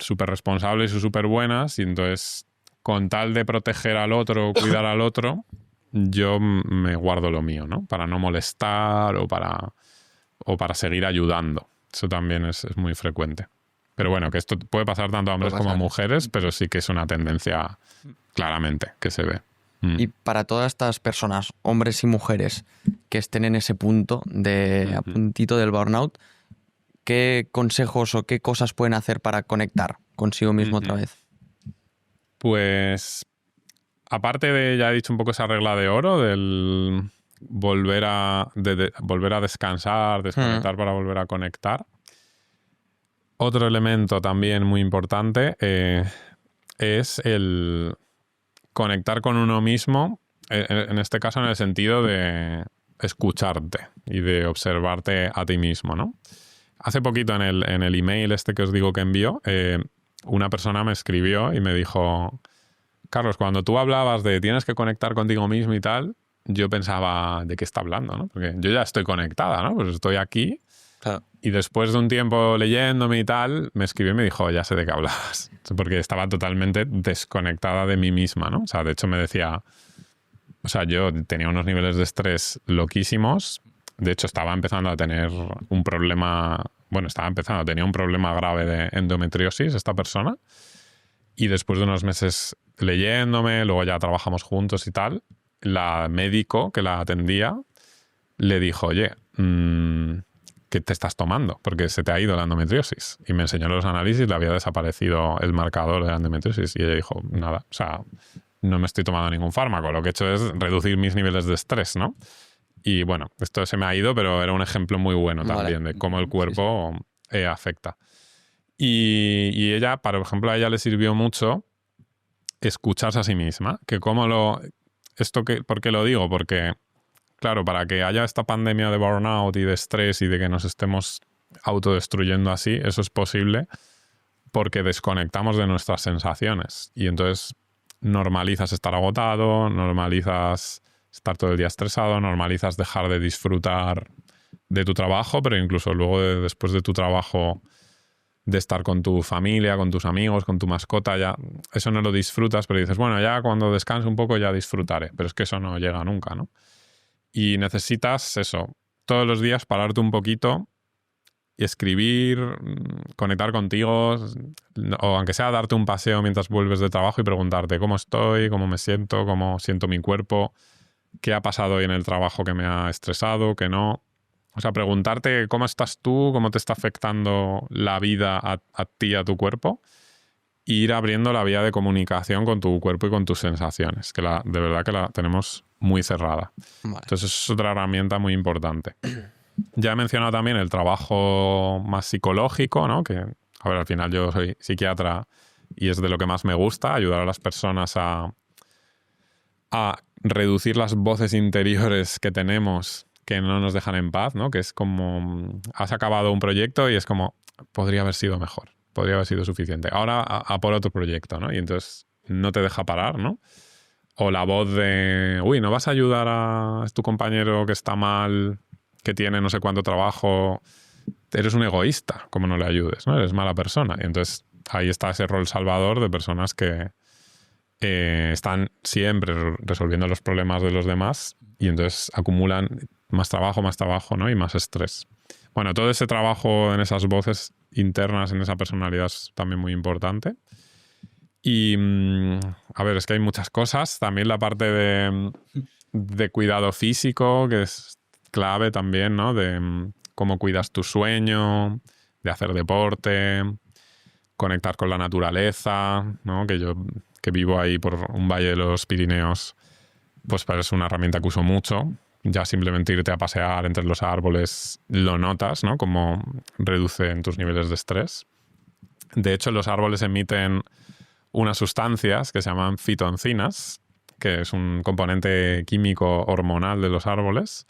[SPEAKER 3] súper responsables y súper buenas, y entonces con tal de proteger al otro, cuidar al otro, yo me guardo lo mío, ¿no? Para no molestar o para seguir ayudando. Eso también es muy frecuente. Pero bueno, que esto puede pasar tanto a hombres como a mujeres, pero sí que es una tendencia claramente que se ve.
[SPEAKER 1] Y para todas estas personas, hombres y mujeres, que estén en ese punto, a puntito del burnout, ¿qué consejos o qué cosas pueden hacer para conectar consigo mismo otra vez?
[SPEAKER 3] Pues, aparte de, ya he dicho un poco esa regla de oro, del volver a descansar, desconectar para volver a conectar. Otro elemento también muy importante es el conectar con uno mismo, en este caso en el sentido de escucharte y de observarte a ti mismo, ¿no? Hace poquito en el email este que os digo que envió, una persona me escribió y me dijo: Carlos, cuando tú hablabas de tienes que conectar contigo mismo y tal, yo pensaba, ¿de qué está hablando, no? Porque yo ya estoy conectada, ¿no? Pues estoy aquí.
[SPEAKER 1] Claro.
[SPEAKER 3] Y después de un tiempo leyéndome y tal, me escribió y me dijo, ya sé de qué hablabas. Porque estaba totalmente desconectada de mí misma, ¿no? O sea, de hecho me decía... O sea, yo tenía unos niveles de estrés loquísimos. De hecho, estaba empezando a tener un problema... Bueno, tenía un problema grave de endometriosis esta persona. Y después de unos meses leyéndome, luego ya trabajamos juntos y tal, la médico que la atendía le dijo, oye... ¿qué te estás tomando? Porque se te ha ido la endometriosis. Y me enseñó los análisis, le había desaparecido el marcador de la endometriosis. Y ella dijo, nada, o sea, no me estoy tomando ningún fármaco. Lo que he hecho es reducir mis niveles de estrés, ¿no? Y bueno, esto se me ha ido, pero era un ejemplo muy bueno también de cómo el cuerpo afecta. Y ella, por ejemplo, a ella le sirvió mucho escucharse a sí misma. ¿Por qué lo digo? Porque... Claro, para que haya esta pandemia de burnout y de estrés y de que nos estemos autodestruyendo así, eso es posible porque desconectamos de nuestras sensaciones. Y entonces normalizas estar agotado, normalizas estar todo el día estresado, normalizas dejar de disfrutar de tu trabajo, pero incluso luego después de tu trabajo de estar con tu familia, con tus amigos, con tu mascota, ya eso no lo disfrutas, pero dices, bueno, ya cuando descanse un poco ya disfrutaré. Pero es que eso no llega nunca, ¿no? Y necesitas eso, todos los días pararte un poquito y escribir, conectar contigo, o aunque sea darte un paseo mientras vuelves de trabajo y preguntarte cómo estoy, cómo me siento, cómo siento mi cuerpo, qué ha pasado hoy en el trabajo que me ha estresado, qué no. O sea, preguntarte cómo estás tú, cómo te está afectando la vida a ti, a tu cuerpo, e ir abriendo la vía de comunicación con tu cuerpo y con tus sensaciones, que de verdad que la tenemos muy cerrada. Vale. Entonces es otra herramienta muy importante. Ya he mencionado también el trabajo más psicológico, ¿no? Que, a ver, al final yo soy psiquiatra y es de lo que más me gusta, ayudar a las personas a reducir las voces interiores que tenemos que no nos dejan en paz, ¿no? Que es como, has acabado un proyecto y es como, podría haber sido mejor, podría haber sido suficiente. Ahora a por otro proyecto, ¿no? Y entonces no te deja parar, ¿no? O la voz de, uy, ¿no vas a ayudar a tu compañero que está mal, que tiene no sé cuánto trabajo? Eres un egoísta, como no le ayudes, ¿no? Eres mala persona. Y entonces ahí está ese rol salvador de personas que están siempre resolviendo los problemas de los demás y entonces acumulan más trabajo, ¿no? Y más estrés. Bueno, todo ese trabajo en esas voces internas, en esa personalidad es también muy importante. Y, a ver, es que hay muchas cosas. También la parte de cuidado físico, que es clave también, ¿no? De cómo cuidas tu sueño, de hacer deporte, conectar con la naturaleza, ¿no? Que yo que vivo ahí por un valle de los Pirineos, pues es una herramienta que uso mucho. Ya simplemente irte a pasear entre los árboles lo notas, ¿no? Como reducen tus niveles de estrés. De hecho, los árboles emiten unas sustancias que se llaman fitoncinas, que es un componente químico hormonal de los árboles,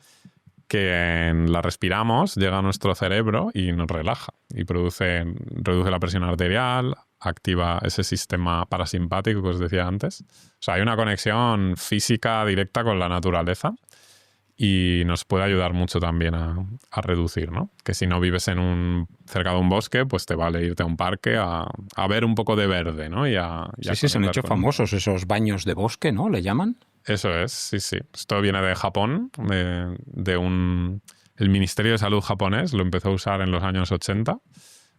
[SPEAKER 3] que la respiramos, llega a nuestro cerebro y nos relaja. Y reduce la presión arterial, activa ese sistema parasimpático que os decía antes. O sea, hay una conexión física directa con la naturaleza y nos puede ayudar mucho también a reducir, ¿no? Que si no vives cerca de un bosque, pues te vale irte a un parque a ver un poco de verde, ¿no?
[SPEAKER 2] Sí, se han hecho famosos esos baños de bosque, ¿no? ¿Le llaman?
[SPEAKER 3] Eso es, sí. Esto viene de Japón, el Ministerio de Salud japonés lo empezó a usar en los años 80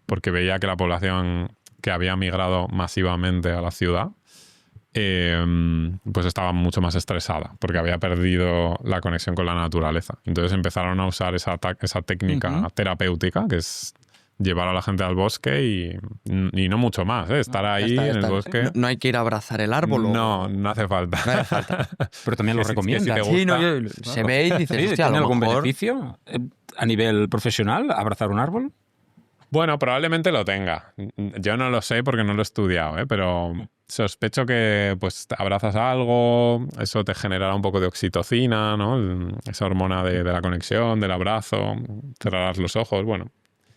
[SPEAKER 3] porque veía que la población que había migrado masivamente a la ciudad pues estaba mucho más estresada porque había perdido la conexión con la naturaleza. Entonces empezaron a usar esa técnica terapéutica, que es llevar a la gente al bosque y no mucho más, ¿eh? Estar ahí en el bosque.
[SPEAKER 1] No hay que ir a abrazar el árbol.
[SPEAKER 3] No hace falta.
[SPEAKER 1] No hace falta.
[SPEAKER 2] Pero también lo recomiendas.
[SPEAKER 1] Sí, se ve y dices, hostia,
[SPEAKER 2] ¿tiene
[SPEAKER 1] a lo
[SPEAKER 2] algún
[SPEAKER 1] mejor...
[SPEAKER 2] beneficio a nivel profesional abrazar un árbol?
[SPEAKER 3] Bueno, probablemente lo tenga. Yo no lo sé porque no lo he estudiado, ¿eh? Pero sospecho que pues abrazas algo, eso te generará un poco de oxitocina, ¿no? Esa hormona de la conexión, del abrazo, cerrarás los ojos, bueno.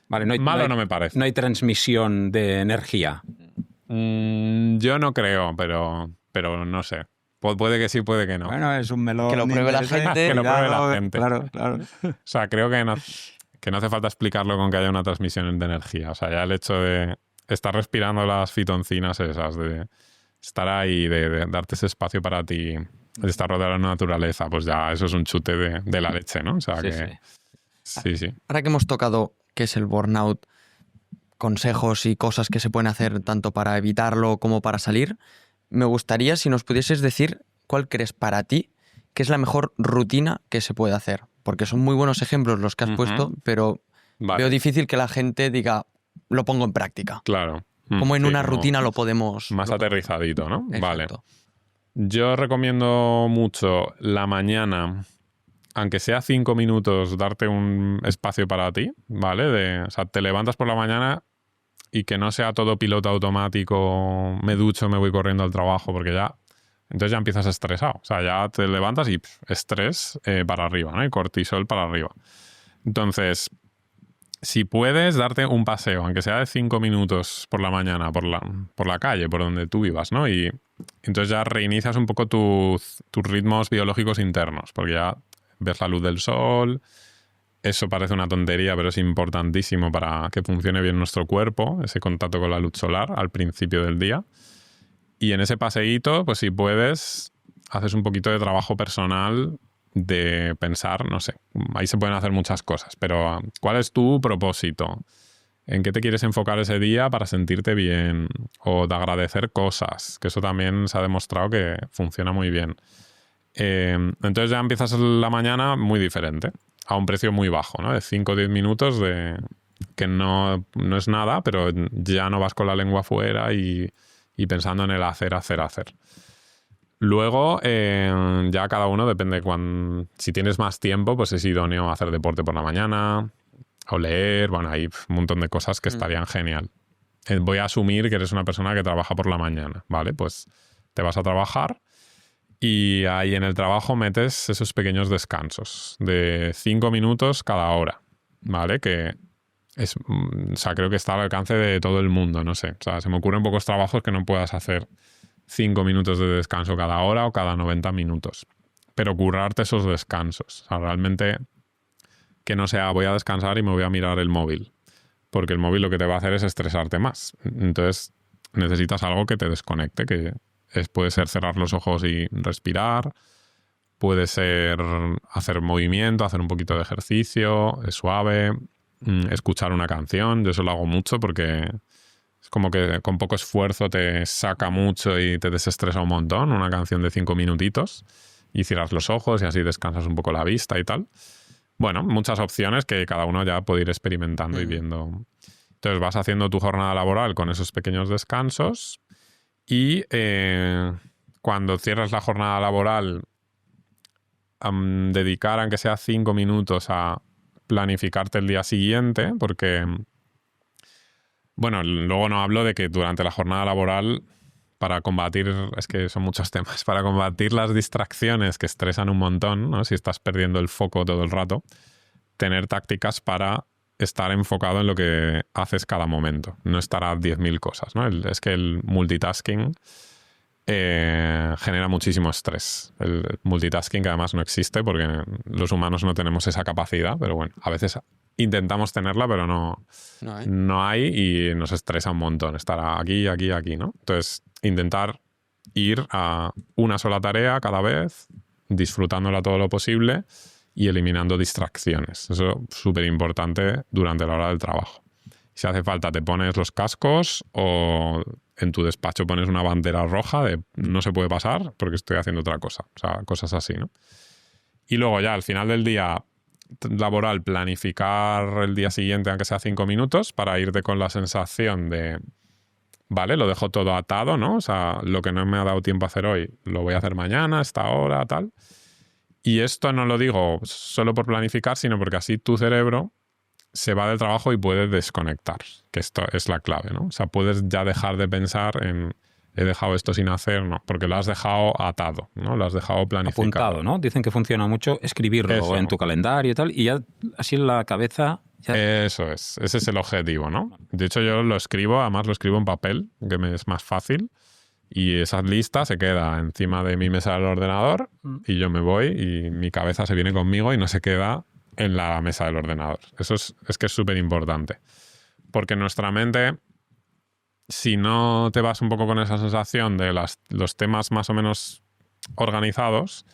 [SPEAKER 2] Vale,
[SPEAKER 3] no me parece.
[SPEAKER 2] No hay transmisión de energía.
[SPEAKER 3] Yo no creo, pero no sé. Puede que sí, puede que no.
[SPEAKER 4] Bueno, es un melón.
[SPEAKER 1] Que lo pruebe la gente.
[SPEAKER 3] Que lo pruebe la gente.
[SPEAKER 4] Claro.
[SPEAKER 3] O sea, creo que no hace falta explicarlo con que haya una transmisión de energía. O sea, ya el hecho de estar respirando las fitoncinas esas, de estar ahí, de darte ese espacio para ti, de estar rodeado de la naturaleza, pues ya eso es un chute de la leche, ¿no? O sea, sí.
[SPEAKER 1] Ahora que hemos tocado qué es el burnout, consejos y cosas que se pueden hacer tanto para evitarlo como para salir, me gustaría si nos pudieses decir cuál crees para ti que es la mejor rutina que se puede hacer. Porque son muy buenos ejemplos los que has puesto, pero veo difícil que la gente diga, lo pongo en práctica.
[SPEAKER 3] Claro.
[SPEAKER 1] Como en una rutina lo podemos...
[SPEAKER 3] Más aterrizadito, ¿no?
[SPEAKER 1] Exacto.
[SPEAKER 3] Vale. Yo recomiendo mucho la mañana, aunque sea 5 minutos, darte un espacio para ti, ¿vale? O sea, te levantas por la mañana y que no sea todo piloto automático, me ducho, me voy corriendo al trabajo, porque entonces ya empiezas estresado. O sea, ya te levantas y estrés para arriba, ¿no? Y cortisol para arriba. Entonces, si puedes darte un paseo, aunque sea de 5 minutos por la mañana, por la calle, por donde tú vivas, ¿no? Y entonces ya reinicias un poco tus ritmos biológicos internos, porque ya ves la luz del sol. Eso parece una tontería, pero es importantísimo para que funcione bien nuestro cuerpo, ese contacto con la luz solar al principio del día. Y en ese paseíto, pues si puedes, haces un poquito de trabajo personal de pensar, no sé, ahí se pueden hacer muchas cosas, pero ¿cuál es tu propósito? ¿En qué te quieres enfocar ese día para sentirte bien? O de agradecer cosas, que eso también se ha demostrado que funciona muy bien. Entonces ya empiezas la mañana muy diferente, a un precio muy bajo, ¿no? De 5 o 10 minutos que no es nada, pero ya no vas con la lengua afuera y pensando en el hacer. Luego, ya cada uno depende si tienes más tiempo, pues es idóneo hacer deporte por la mañana o leer. Bueno, hay un montón de cosas que estarían genial. Voy a asumir que eres una persona que trabaja por la mañana, ¿vale? Pues te vas a trabajar y ahí en el trabajo metes esos pequeños descansos de 5 minutos cada hora, ¿vale? Que o sea, creo que está al alcance de todo el mundo, no sé. O sea, se me ocurren pocos trabajos que no puedas hacer 5 minutos de descanso cada hora o cada 90 minutos. Pero currarte esos descansos. O sea, realmente que no sea voy a descansar y me voy a mirar el móvil. Porque el móvil lo que te va a hacer es estresarte más. Entonces necesitas algo que te desconecte, que puede ser cerrar los ojos y respirar, puede ser hacer movimiento, hacer un poquito de ejercicio, es suave, escuchar una canción. Yo eso lo hago mucho porque es como que con poco esfuerzo te saca mucho y te desestresa un montón. Una canción de 5 minutitos y cierras los ojos y así descansas un poco la vista y tal. Bueno, muchas opciones que cada uno ya puede ir experimentando y viendo. Entonces vas haciendo tu jornada laboral con esos pequeños descansos y cuando cierras la jornada laboral, dedicar aunque sea 5 minutos a planificarte el día siguiente, porque, bueno, luego no hablo de que durante la jornada laboral, para combatir, es que son muchos temas, para combatir las distracciones que estresan un montón, ¿no? Si estás perdiendo el foco todo el rato, tener tácticas para estar enfocado en lo que haces cada momento, no estar a 10.000 cosas, ¿no? Es que el multitasking genera muchísimo estrés. El multitasking, que además no existe porque los humanos no tenemos esa capacidad, pero bueno, a veces intentamos tenerla, pero no hay y nos estresa un montón estar aquí, ¿no? Entonces, intentar ir a una sola tarea cada vez, disfrutándola todo lo posible y eliminando distracciones. Eso es súper importante durante la hora del trabajo. Si hace falta, te pones los cascos o en tu despacho pones una bandera roja de no se puede pasar porque estoy haciendo otra cosa. O sea, cosas así, ¿no? Y luego ya al final del día laboral, planificar el día siguiente, aunque sea 5 minutos, para irte con la sensación de, vale, lo dejo todo atado, ¿no? O sea, lo que no me ha dado tiempo a hacer hoy, lo voy a hacer mañana, a esta hora, tal. Y esto no lo digo solo por planificar, sino porque así tu cerebro se va del trabajo y puede desconectar, que esto es la clave, ¿no? O sea, puedes ya dejar de pensar en he dejado esto sin hacer, no, porque lo has dejado atado, ¿no? Lo has dejado planificado.
[SPEAKER 2] Apuntado, ¿no? Dicen que funciona mucho escribirlo
[SPEAKER 3] Eso.
[SPEAKER 2] en tu calendario y tal, y ya así en la cabeza... Ya...
[SPEAKER 3] Eso es, ese es el objetivo, ¿no? De hecho, yo lo escribo, además lo escribo en papel, que me es más fácil, y esa lista se queda encima de mi mesa del ordenador y yo me voy y mi cabeza se viene conmigo y no se queda en la mesa del ordenador. Eso es que es súper importante. Porque nuestra mente, si no te vas un poco con esa sensación de los temas más o menos organizados,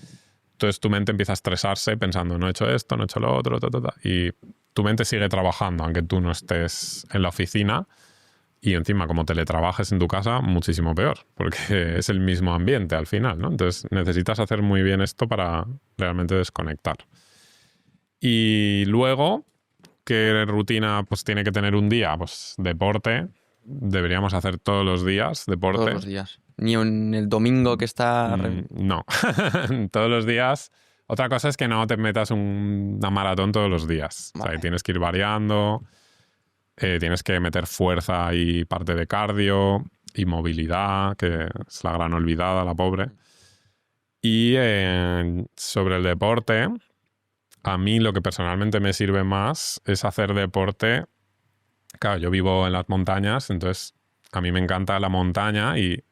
[SPEAKER 3] entonces tu mente empieza a estresarse pensando, no he hecho esto, no he hecho lo otro, y tu mente sigue trabajando, aunque tú no estés en la oficina. Y encima, como teletrabajes en tu casa, muchísimo peor, porque es el mismo ambiente al final, ¿no? Entonces necesitas hacer muy bien esto para realmente desconectar. Y luego, ¿qué rutina pues tiene que tener un día? Pues deporte. Deberíamos hacer todos los días deporte.
[SPEAKER 1] Todos los días. Ni en el domingo que está...
[SPEAKER 3] No. Todos los días. Otra cosa es que no te metas una maratón todos los días. Vale. O sea, tienes que ir variando. Tienes que meter fuerza y parte de cardio y movilidad, que es la gran olvidada, la pobre. Y sobre el deporte... A mí lo que personalmente me sirve más es hacer deporte. Claro, yo vivo en las montañas, entonces a mí me encanta la montaña y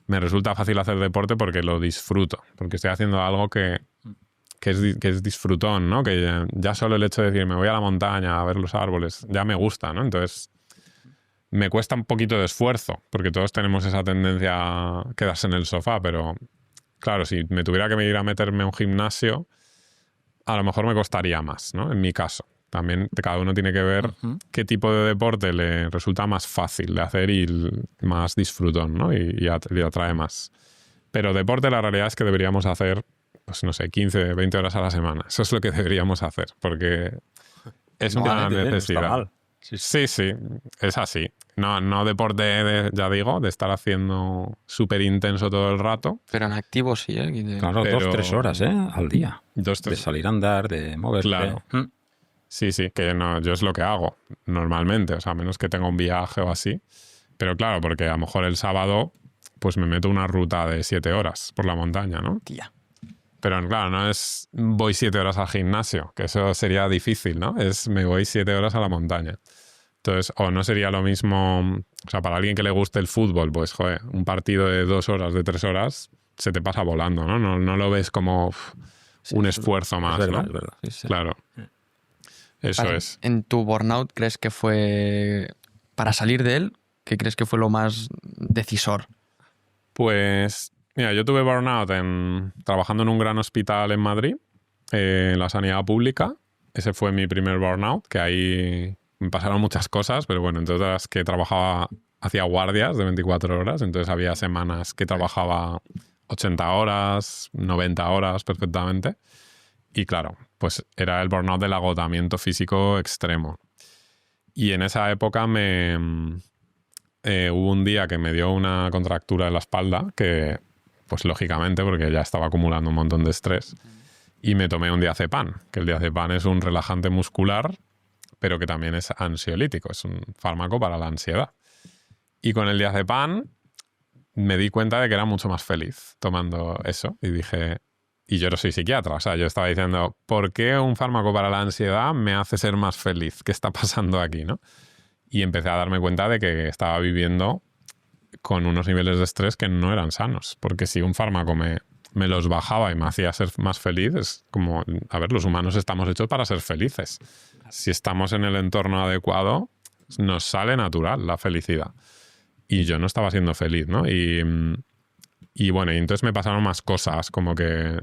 [SPEAKER 3] me resulta fácil hacer deporte porque lo disfruto, porque estoy haciendo algo que es disfrutón, ¿no? Que ya solo el hecho de decir me voy a la montaña a ver los árboles ya me gusta, ¿no? Entonces me cuesta un poquito de esfuerzo, porque todos tenemos esa tendencia a quedarse en el sofá, pero claro, si me tuviera que ir a meterme a un gimnasio, a lo mejor me costaría más, ¿no? En mi caso. También cada uno tiene que ver qué tipo de deporte le resulta más fácil de hacer y más disfrutón, ¿no? Y atrae más. Pero deporte, la realidad es que deberíamos hacer, pues no sé, 15, 20 horas a la semana. Eso es lo que deberíamos hacer, porque es una necesidad.
[SPEAKER 2] No está mal.
[SPEAKER 3] Sí, es así. No deporte, ya digo, de estar haciendo súper intenso todo el rato.
[SPEAKER 1] Pero en activo sí, ¿eh?
[SPEAKER 2] Claro, 2-3 horas, al día. 2-3. De salir a andar, de moverte.
[SPEAKER 3] Claro. Sí, que no, yo es lo que hago normalmente, o sea, a menos que tenga un viaje o así. Pero claro, porque a lo mejor el sábado pues me meto una ruta de 7 horas por la montaña, ¿no?
[SPEAKER 1] Tía.
[SPEAKER 3] Pero claro, no es voy 7 horas al gimnasio, que eso sería difícil, ¿no? Es me voy 7 horas a la montaña. Entonces, o no sería lo mismo, o sea, para alguien que le guste el fútbol, pues, joder, un partido de 2 horas, de 3 horas, se te pasa volando, ¿no? No lo ves como un esfuerzo más,
[SPEAKER 2] es verdad,
[SPEAKER 3] ¿no?
[SPEAKER 2] Es verdad.
[SPEAKER 1] Sí.
[SPEAKER 3] Claro. Eso
[SPEAKER 1] Vale.
[SPEAKER 3] es.
[SPEAKER 1] ¿En tu burnout crees que fue, para salir de él, qué crees que fue lo más decisor?
[SPEAKER 3] Pues, mira, yo tuve burnout trabajando en un gran hospital en Madrid, en la sanidad pública. Ese fue mi primer burnout, que ahí me pasaron muchas cosas, pero bueno, entre otras que hacía guardias de 24 horas, entonces había semanas que trabajaba 80 horas, 90 horas perfectamente. Y claro, pues era el burnout del agotamiento físico extremo. Y en esa época hubo un día que me dio una contractura en la espalda, que pues lógicamente, porque ya estaba acumulando un montón de estrés, y me tomé un diazepam, que el diazepam es un relajante muscular, pero que también es ansiolítico, es un fármaco para la ansiedad. Y con el diazepam me di cuenta de que era mucho más feliz tomando eso, y dije... Y yo no soy psiquiatra, o sea, yo estaba diciendo, ¿por qué un fármaco para la ansiedad me hace ser más feliz? ¿Qué está pasando aquí, no? Y empecé a darme cuenta de que estaba viviendo con unos niveles de estrés que no eran sanos, porque si un fármaco me los bajaba y me hacía ser más feliz, es como, a ver, los humanos estamos hechos para ser felices. Si estamos en el entorno adecuado, nos sale natural la felicidad. Y yo no estaba siendo feliz, ¿no? Y bueno, y entonces me pasaron más cosas, como que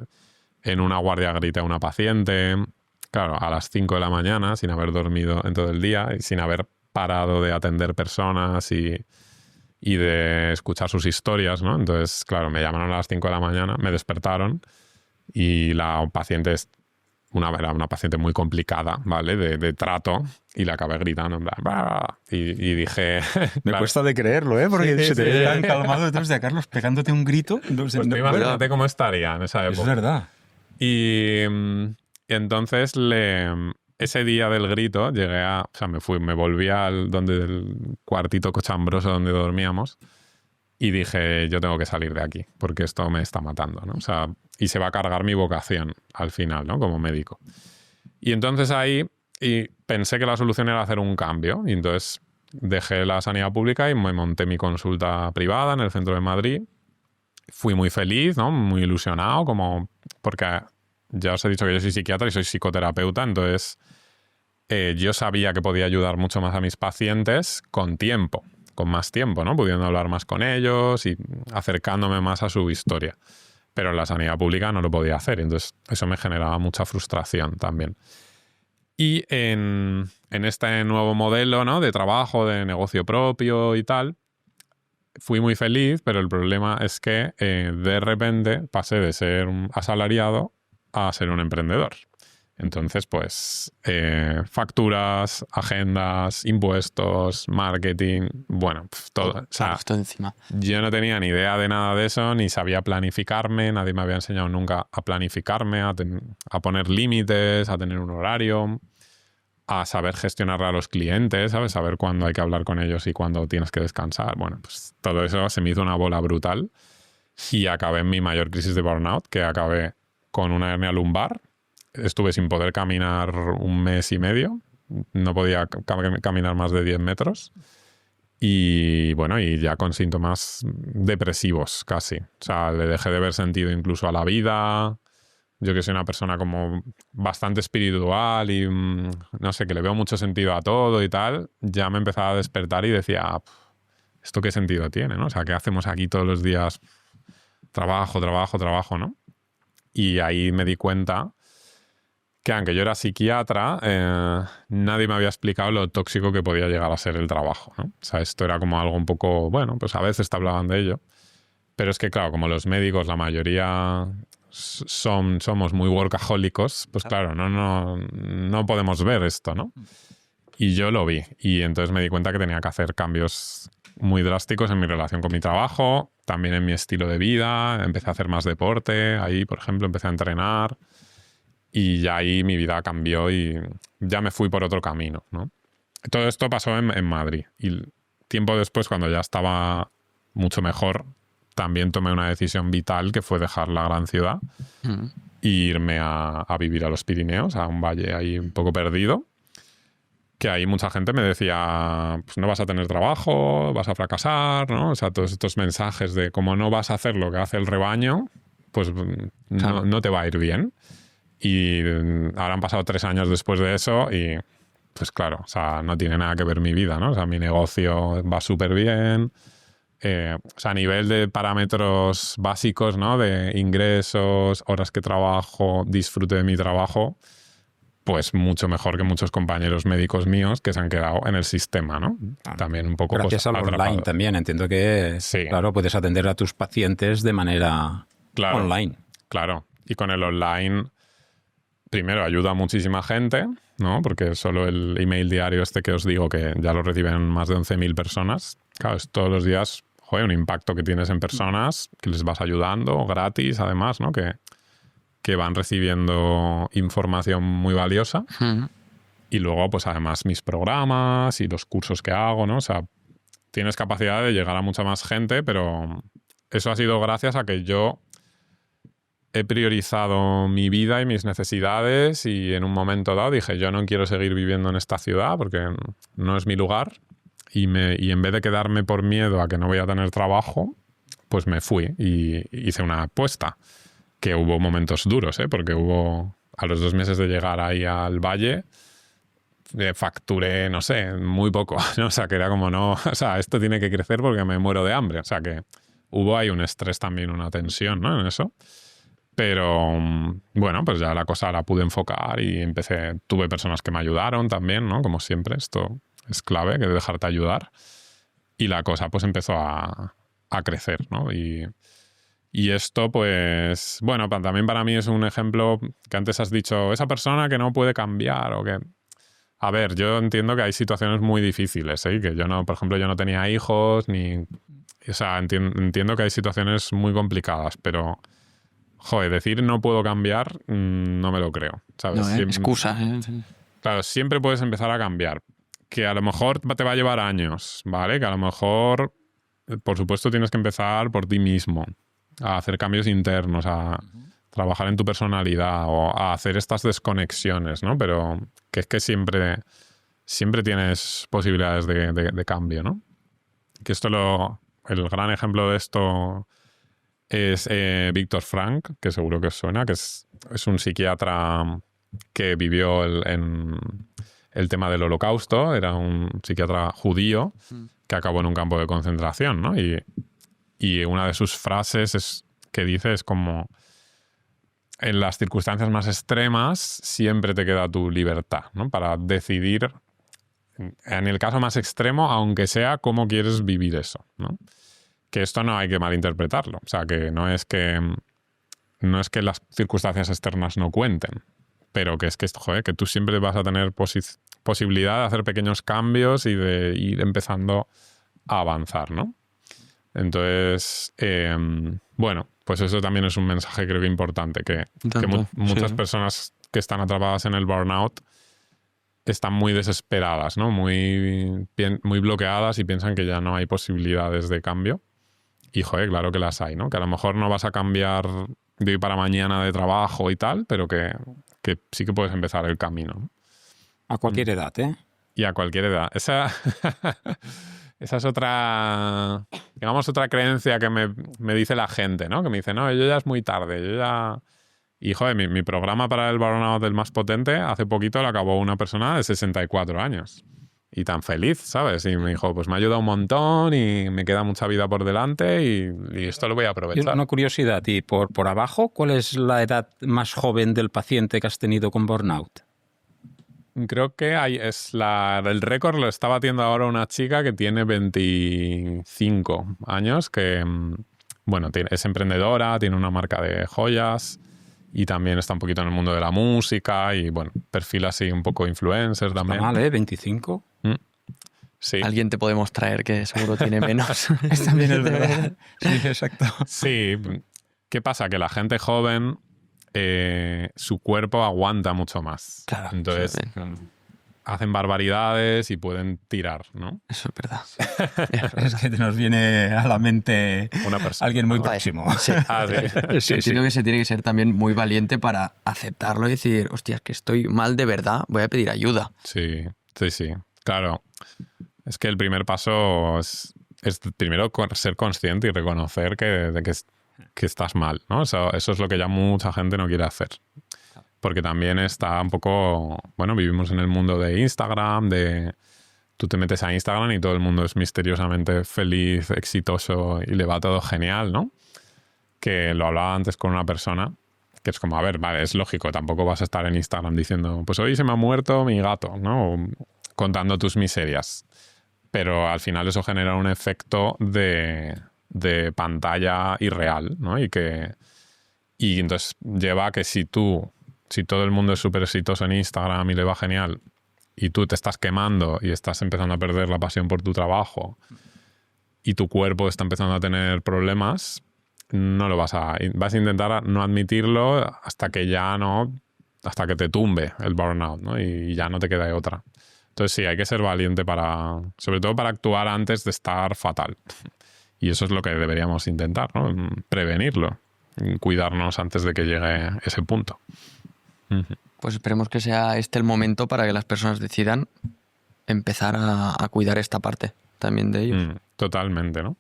[SPEAKER 3] en una guardia grité a una paciente, claro, a las 5 de la mañana, sin haber dormido en todo el día y sin haber parado de atender personas y de escuchar sus historias, ¿no? Entonces, claro, me llamaron a las 5 de la mañana, me despertaron y la paciente era una paciente muy complicada, ¿vale? De trato, y la acabé gritando en plan, ¡bah! Y dije...
[SPEAKER 4] Me
[SPEAKER 3] claro,
[SPEAKER 4] cuesta de creerlo, ¿eh? Porque
[SPEAKER 3] Sí,
[SPEAKER 4] se te ve
[SPEAKER 3] sí.
[SPEAKER 4] tan calmado detrás de Carlos pegándote un grito.
[SPEAKER 3] pues imagínate cómo estaría en esa época.
[SPEAKER 4] Es verdad.
[SPEAKER 3] Y entonces ese día del grito llegué o sea, me volví al del cuartito cochambroso donde dormíamos y dije, yo tengo que salir de aquí porque esto me está matando, ¿no? O sea, y se va a cargar mi vocación al final, ¿no? Como médico. Y entonces ahí pensé que la solución era hacer un cambio, y entonces dejé la sanidad pública y me monté mi consulta privada en el centro de Madrid. Fui muy feliz, ¿no? Muy ilusionado, porque ya os he dicho que yo soy psiquiatra y soy psicoterapeuta, entonces yo sabía que podía ayudar mucho más a mis pacientes con más tiempo, ¿no? Pudiendo hablar más con ellos y acercándome más a su historia. Pero en la sanidad pública no lo podía hacer, entonces eso me generaba mucha frustración también. Y en este nuevo modelo, ¿no? De trabajo, de negocio propio y tal, fui muy feliz, pero el problema es que de repente pasé de ser un asalariado a ser un emprendedor. Entonces, pues, facturas, agendas, impuestos, marketing, bueno, todo. O sea,
[SPEAKER 1] todo encima.
[SPEAKER 3] yo no tenía ni idea de nada de eso, ni sabía planificarme, nadie me había enseñado nunca a planificarme, a poner límites, a tener un horario, a saber gestionar a los clientes, ¿sabes? Saber cuándo hay que hablar con ellos y cuándo tienes que descansar. Bueno, pues todo eso se me hizo una bola brutal y acabé en mi mayor crisis de burnout, que acabé con una hernia lumbar. Estuve sin poder caminar 1 mes y medio. No podía caminar más de 10 metros. Y bueno, y ya con síntomas depresivos casi. O sea, le dejé de ver sentido incluso a la vida. Yo que soy una persona como bastante espiritual y no sé, que le veo mucho sentido a todo y tal, ya me empezaba a despertar y decía, ¿esto qué sentido tiene, no? O sea, ¿qué hacemos aquí todos los días? Trabajo, ¿no? Y ahí me di cuenta que aunque yo era psiquiatra, nadie me había explicado lo tóxico que podía llegar a ser el trabajo, ¿no? O sea, esto era como algo un poco, bueno, pues a veces te hablaban de ello, pero es que claro, como los médicos, la mayoría somos muy workahólicos, pues claro, no podemos ver esto, ¿no? Y yo lo vi, y entonces me di cuenta que tenía que hacer cambios muy drásticos en mi relación con mi trabajo, también en mi estilo de vida, empecé a hacer más deporte, ahí, por ejemplo, empecé a entrenar. Y ya ahí mi vida cambió y ya me fui por otro camino, ¿no? Todo esto pasó en Madrid. Y tiempo después, cuando ya estaba mucho mejor, también tomé una decisión vital, que fue dejar la gran ciudad e irme a vivir a los Pirineos, a un valle ahí un poco perdido. Que ahí mucha gente me decía, pues no vas a tener trabajo, vas a fracasar, ¿no? O sea, todos estos mensajes de como no vas a hacer lo que hace el rebaño, pues no te va a ir bien. Y ahora han pasado 3 años después de eso y, pues claro, o sea, no tiene nada que ver mi vida, ¿no? O sea, mi negocio va súper bien. O sea, a nivel de parámetros básicos, ¿no? De ingresos, horas que trabajo, disfrute de mi trabajo, pues mucho mejor que muchos compañeros médicos míos que se han quedado en el sistema, ¿no? También un poco
[SPEAKER 2] gracias al
[SPEAKER 3] atrapado.
[SPEAKER 2] online también. Entiendo que,
[SPEAKER 3] sí,
[SPEAKER 2] claro, puedes atender a tus pacientes de manera online.
[SPEAKER 3] Claro. Y con el online... primero ayuda a muchísima gente, ¿no? Porque solo el email diario este que os digo, que ya lo reciben más de 11.000 personas, claro, es todos los días, joder, un impacto que tienes en personas, que les vas ayudando gratis, además, ¿no? Que van recibiendo información muy valiosa. Y luego, pues además, mis programas y los cursos que hago, ¿no? O sea, tienes capacidad de llegar a mucha más gente, pero eso ha sido gracias a que yo he priorizado mi vida y mis necesidades y en un momento dado dije, yo no quiero seguir viviendo en esta ciudad porque no es mi lugar y en vez de quedarme por miedo a que no voy a tener trabajo, pues me fui y hice una apuesta, que hubo momentos duros, porque hubo, a los 2 meses de llegar ahí al valle, facturé, no sé, muy poco, ¿no? O sea, que era como no, o sea, esto tiene que crecer porque me muero de hambre, o sea, que hubo ahí un estrés también, una tensión, ¿no? En eso. Pero bueno, pues ya la cosa la pude enfocar y tuve personas que me ayudaron también, ¿no? Como siempre, esto es clave, que dejarte ayudar. Y la cosa pues empezó a crecer, ¿no? Y esto pues, bueno, también para mí es un ejemplo que antes has dicho, esa persona que no puede cambiar o que... A ver, yo entiendo que hay situaciones muy difíciles, ¿eh? Que yo no, por ejemplo, yo no tenía hijos ni... O sea, entiendo que hay situaciones muy complicadas, pero... Joder, decir no puedo cambiar, no me lo creo, ¿sabes?
[SPEAKER 1] No, excusa.
[SPEAKER 3] Claro, siempre puedes empezar a cambiar. Que a lo mejor te va a llevar años, ¿vale? Que a lo mejor, por supuesto, tienes que empezar por ti mismo, a hacer cambios internos, a trabajar en tu personalidad o a hacer estas desconexiones, ¿no? Pero que es que siempre tienes posibilidades de cambio, ¿no? Que el gran ejemplo de esto... es Víctor Frank, que seguro que os suena, que es un psiquiatra que vivió el tema del Holocausto, era un psiquiatra judío que acabó en un campo de concentración, ¿no? Y una de sus frases que dice es como, en las circunstancias más extremas siempre te queda tu libertad, ¿no? Para decidir, en el caso más extremo, aunque sea cómo quieres vivir eso, ¿no? Que esto no hay que malinterpretarlo. O sea, que no es que las circunstancias externas no cuenten, pero que es que, joder, que tú siempre vas a tener posibilidad de hacer pequeños cambios y de ir empezando a avanzar, ¿no? Entonces, bueno, pues eso también es un mensaje creo que importante, que muchas personas que están atrapadas en el burnout están muy desesperadas, ¿no? Muy bloqueadas y piensan que ya no hay posibilidades de cambio. Y, joder, claro que las hay, ¿no? Que a lo mejor no vas a cambiar de hoy para mañana de trabajo y tal, pero que sí que puedes empezar el camino, ¿no?
[SPEAKER 2] A cualquier edad, ¿eh?
[SPEAKER 3] Y a cualquier edad. Esa es otra, digamos, otra creencia que me dice la gente, ¿no? Que me dice, no, yo ya es muy tarde, yo ya... Y, joder, mi programa para el burnout del más potente, hace poquito lo acabó una persona de 64 años. Y tan feliz, ¿sabes? Y me dijo, pues me ha ayudado un montón y me queda mucha vida por delante y esto lo voy a aprovechar.
[SPEAKER 2] Una curiosidad, y por abajo, ¿cuál es la edad más joven del paciente que has tenido con burnout?
[SPEAKER 3] Creo que el récord lo está batiendo ahora una chica que tiene 25 años, que, bueno, es emprendedora, tiene una marca de joyas y también está un poquito en el mundo de la música y, bueno, perfil así un poco influencer también.
[SPEAKER 2] Está mal, ¿eh? 25.
[SPEAKER 3] Sí.
[SPEAKER 1] Alguien te podemos traer que seguro tiene menos.
[SPEAKER 4] También es verdad. Sí, exacto.
[SPEAKER 3] Sí. ¿Qué pasa? Que la gente joven, su cuerpo aguanta mucho más.
[SPEAKER 1] Claro.
[SPEAKER 3] Entonces, hacen barbaridades y pueden tirar, ¿no?
[SPEAKER 1] Eso es verdad.
[SPEAKER 4] Es que nos viene a la mente
[SPEAKER 3] Una persona.
[SPEAKER 4] alguien muy
[SPEAKER 1] Vale.
[SPEAKER 4] próximo.
[SPEAKER 1] Sí.
[SPEAKER 3] Ah, sí.
[SPEAKER 1] Entiendo que se tiene que ser también muy valiente para aceptarlo y decir, hostia, es que estoy mal de verdad, voy a pedir ayuda.
[SPEAKER 3] Sí. Claro. Es que el primer paso es primero ser consciente y reconocer que estás mal, ¿no? Eso es lo que ya mucha gente no quiere hacer. Porque también está un poco... Bueno, vivimos en el mundo de Instagram, tú te metes a Instagram y todo el mundo es misteriosamente feliz, exitoso y le va todo genial, ¿no? Que lo hablaba antes con una persona que es como, a ver, vale, es lógico, tampoco vas a estar en Instagram diciendo, pues hoy se me ha muerto mi gato, ¿no? O contando tus miserias. Pero al final eso genera un efecto de pantalla irreal, ¿no? Y entonces lleva a que si si todo el mundo es súper exitoso en Instagram y le va genial, y tú te estás quemando y estás empezando a perder la pasión por tu trabajo y tu cuerpo está empezando a tener problemas, no lo vas a intentar no admitirlo hasta que hasta que te tumbe el burnout, ¿no? Y ya no te queda de otra. Entonces sí, hay que ser valiente sobre todo para actuar antes de estar fatal. Y eso es lo que deberíamos intentar, ¿no? Prevenirlo, cuidarnos antes de que llegue ese punto.
[SPEAKER 1] Pues esperemos que sea este el momento para que las personas decidan empezar a cuidar esta parte también de ellos.
[SPEAKER 3] Totalmente, ¿no?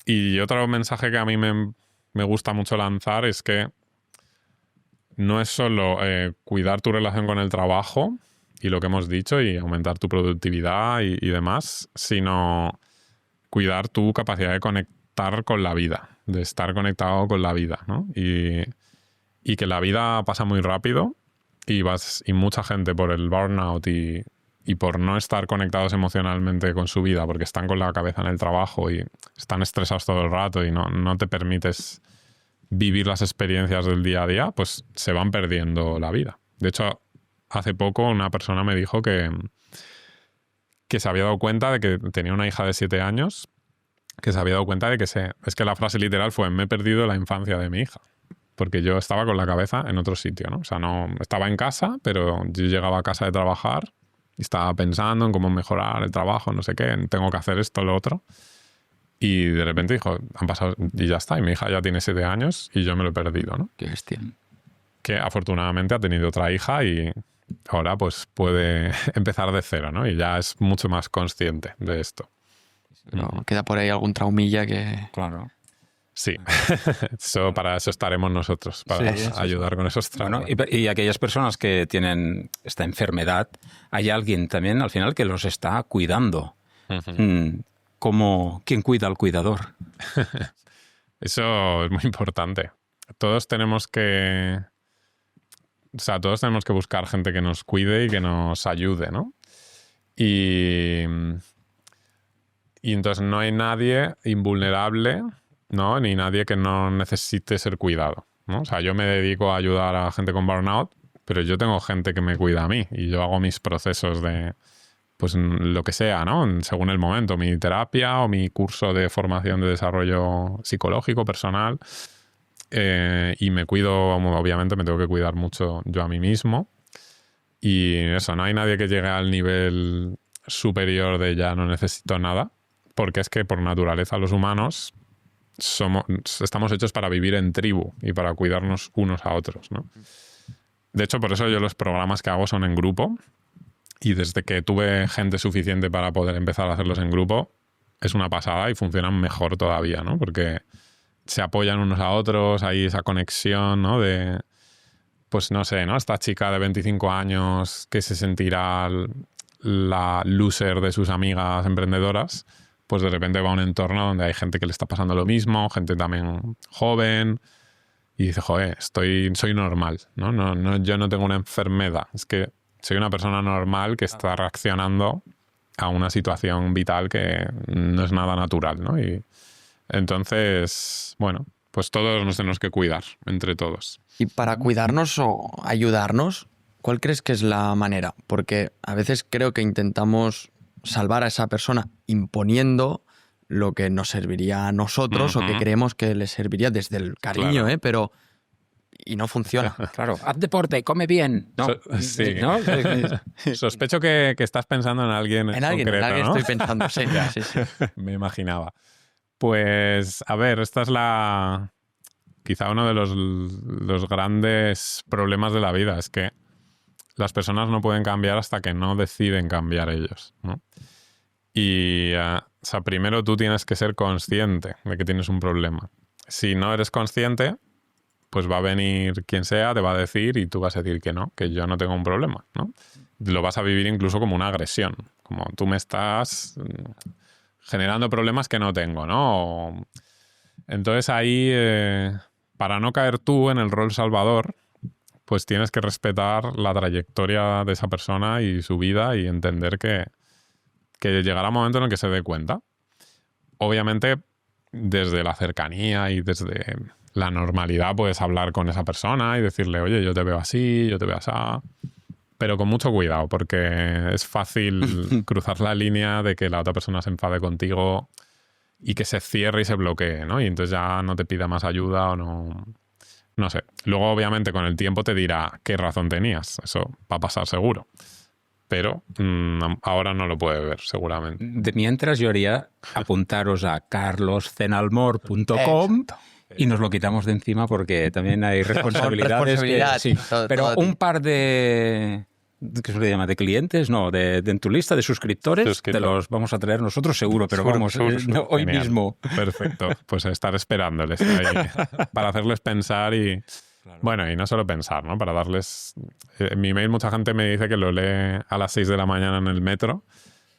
[SPEAKER 3] Y otro mensaje que a mí me gusta mucho lanzar es que no es solo cuidar tu relación con el trabajo y lo que hemos dicho y aumentar tu productividad y demás, sino cuidar tu capacidad de conectar con la vida, de estar conectado con la vida, ¿no? Y que la vida pasa muy rápido y mucha gente por el burnout y por no estar conectados emocionalmente con su vida, porque están con la cabeza en el trabajo y están estresados todo el rato y no te permites vivir las experiencias del día a día, pues se van perdiendo la vida. De hecho, hace poco una persona me dijo que se había dado cuenta de que tenía una hija de 7 años, que se había dado cuenta de que es que la frase literal fue: me he perdido la infancia de mi hija, porque yo estaba con la cabeza en otro sitio, ¿no? O sea, no estaba en casa, pero yo llegaba a casa de trabajar y estaba pensando en cómo mejorar el trabajo, no sé qué, tengo que hacer esto, lo otro. Y de repente dijo, han pasado y ya está, y mi hija ya tiene 7 años y yo me lo he perdido, ¿no?
[SPEAKER 1] Qué bestia.
[SPEAKER 3] Que afortunadamente ha tenido otra hija y ahora pues puede empezar de cero, ¿no? Y ya es mucho más consciente de esto.
[SPEAKER 1] Pero queda por ahí algún traumilla que...
[SPEAKER 4] Claro.
[SPEAKER 3] Sí, para eso estaremos nosotros, para ayudar con esos traumas.
[SPEAKER 2] Bueno, y aquellas personas que tienen esta enfermedad, hay alguien también al final que los está cuidando. Como quien cuida al cuidador.
[SPEAKER 3] Eso es muy importante. Todos tenemos que buscar gente que nos cuide y que nos ayude, ¿no? Y entonces no hay nadie invulnerable, ¿no? Ni nadie que no necesite ser cuidado, ¿no? O sea, yo me dedico a ayudar a gente con burnout, pero yo tengo gente que me cuida a mí y yo hago mis procesos de, pues lo que sea, ¿no? Según el momento, mi terapia o mi curso de formación de desarrollo psicológico, personal, y me cuido, obviamente me tengo que cuidar mucho yo a mí mismo. Y eso, no hay nadie que llegue al nivel superior de ya no necesito nada, porque es que por naturaleza los humanos estamos hechos para vivir en tribu y para cuidarnos unos a otros, ¿no? De hecho, por eso yo los programas que hago son en grupo, y desde que tuve gente suficiente para poder empezar a hacerlos en grupo, es una pasada y funcionan mejor todavía, ¿no? Porque se apoyan unos a otros, hay esa conexión, ¿no? De, pues no sé, ¿no? Esta chica de 25 años que se sentirá la loser de sus amigas emprendedoras, pues de repente va a un entorno donde hay gente que le está pasando lo mismo, gente también joven, y dice, joder, soy normal, ¿no? Yo no tengo una enfermedad, es que soy una persona normal que está reaccionando a una situación vital que no es nada natural, ¿no? Y entonces, bueno, pues todos nos tenemos que cuidar, entre todos.
[SPEAKER 1] Y para cuidarnos o ayudarnos, ¿cuál crees que es la manera? Porque a veces creo que intentamos salvar a esa persona imponiendo lo que nos serviría a nosotros o que creemos que le serviría desde el cariño,
[SPEAKER 3] Claro.
[SPEAKER 1] pero... Y no funciona.
[SPEAKER 2] Claro, haz deporte, come bien. No,
[SPEAKER 3] Sí.
[SPEAKER 2] ¿no?
[SPEAKER 3] Sospecho que estás pensando en alguien
[SPEAKER 1] En alguien
[SPEAKER 3] concreto, ¿no?
[SPEAKER 1] estoy pensando, sí.
[SPEAKER 3] Me imaginaba. Pues, a ver, esta es quizá uno de los grandes problemas de la vida, es que las personas no pueden cambiar hasta que no deciden cambiar ellos, ¿no? Y, o sea, primero tú tienes que ser consciente de que tienes un problema. Si no eres consciente, pues va a venir quien sea, te va a decir y tú vas a decir que no, que yo no tengo un problema, ¿no? Lo vas a vivir incluso como una agresión, como tú me estás generando problemas que no tengo, ¿no? Entonces ahí, para no caer tú en el rol salvador, pues tienes que respetar la trayectoria de esa persona y su vida y entender que llegará un momento en el que se dé cuenta. Obviamente, desde la cercanía y desde la normalidad puedes hablar con esa persona y decirle, oye, yo te veo así, yo te veo así. Pero con mucho cuidado, porque es fácil cruzar la línea de que la otra persona se enfade contigo y que se cierre y se bloquee, ¿no? Y entonces ya no te pida más ayuda o no... No sé. Luego, obviamente, con el tiempo te dirá qué razón tenías. Eso va a pasar seguro. Pero ahora no lo puede ver, seguramente.
[SPEAKER 2] De mientras, yo haría apuntaros a carloscenalmor.com y nos lo quitamos de encima porque también hay responsabilidades. Pero un par de... ¿Qué se le llama? ¿De clientes? No, en tu lista de suscriptores te los vamos a traer nosotros seguro, pero hoy mismo.
[SPEAKER 3] Perfecto. Pues estar esperándoles ahí para hacerles pensar y... Claro. Bueno, y no solo pensar, ¿no? Para darles... En mi email mucha gente me dice que lo lee a las 6 de la mañana en el metro.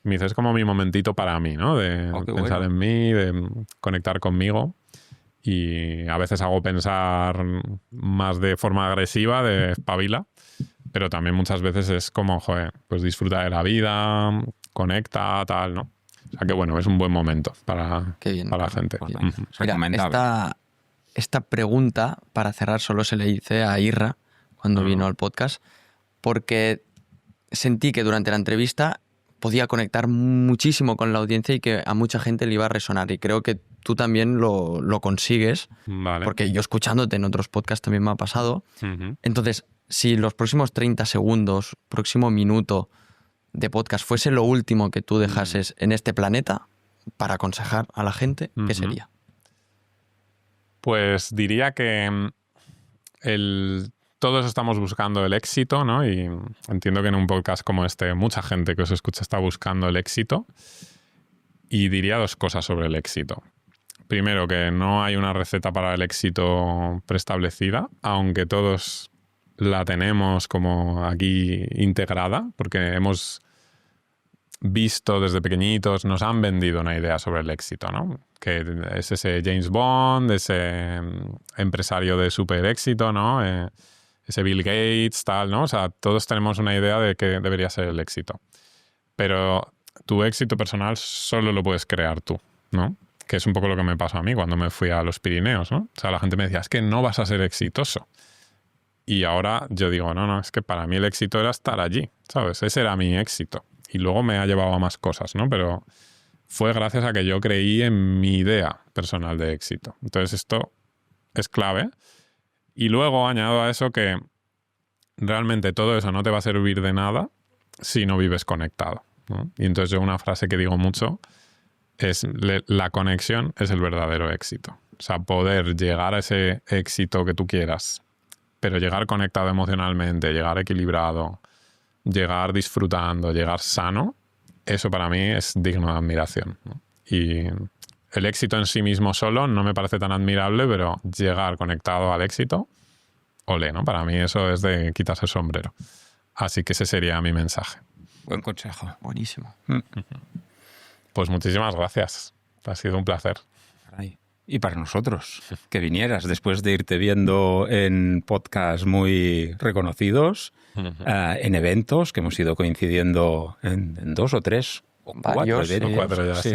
[SPEAKER 3] Me dice, es como mi momentito para mí, ¿no? De pensar en mí, de conectar conmigo. Y a veces hago pensar más de forma agresiva, de espabila. Pero también muchas veces es como, joder, pues disfruta de la vida, conecta, tal, ¿no? O sea que bueno, es un buen momento para la gente.
[SPEAKER 1] Pues mira, esta pregunta, para cerrar, solo se le hice a Irra cuando vino al podcast, porque sentí que durante la entrevista podía conectar muchísimo con la audiencia y que a mucha gente le iba a resonar. Y creo que tú también lo consigues, porque yo escuchándote en otros podcasts también me ha pasado. Entonces, si los próximos 30 segundos, próximo minuto de podcast fuese lo último que tú dejases en este planeta para aconsejar a la gente, ¿qué sería?
[SPEAKER 3] Pues diría que todos estamos buscando el éxito, ¿no? Y entiendo que en un podcast como este mucha gente que os escucha está buscando el éxito. Y diría 2 cosas sobre el éxito. Primero, que no hay una receta para el éxito preestablecida, aunque todos la tenemos como aquí integrada, porque hemos visto desde pequeñitos, nos han vendido una idea sobre el éxito, ¿no? Que es ese James Bond, ese empresario de súper éxito, ¿no? Ese Bill Gates, tal, ¿no? O sea, todos tenemos una idea de qué debería ser el éxito. Pero tu éxito personal solo lo puedes crear tú, ¿no? Que es un poco lo que me pasó a mí cuando me fui a los Pirineos, ¿no? O sea, la gente me decía, es que no vas a ser exitoso. Y ahora yo digo, no, es que para mí el éxito era estar allí, ¿sabes? Ese era mi éxito. Y luego me ha llevado a más cosas, ¿no? Pero fue gracias a que yo creí en mi idea personal de éxito. Entonces esto es clave. Y luego añado a eso que realmente todo eso no te va a servir de nada si no vives conectado, ¿no? Y entonces yo una frase que digo mucho es la conexión es el verdadero éxito. O sea, poder llegar a ese éxito que tú quieras, pero llegar conectado emocionalmente, llegar equilibrado, llegar disfrutando, llegar sano, eso para mí es digno de admiración, ¿no? Y el éxito en sí mismo solo no me parece tan admirable, pero llegar conectado al éxito, olé, ¿no? Para mí eso es de quitarse el sombrero. Así que ese sería mi mensaje.
[SPEAKER 2] Buen consejo.
[SPEAKER 1] Buenísimo.
[SPEAKER 3] Pues muchísimas gracias. Ha sido un placer.
[SPEAKER 2] Y para nosotros, que vinieras después de irte viendo en podcasts muy reconocidos, en eventos que hemos ido coincidiendo en 2 o 3 o 4.
[SPEAKER 3] O 4 ya, sí.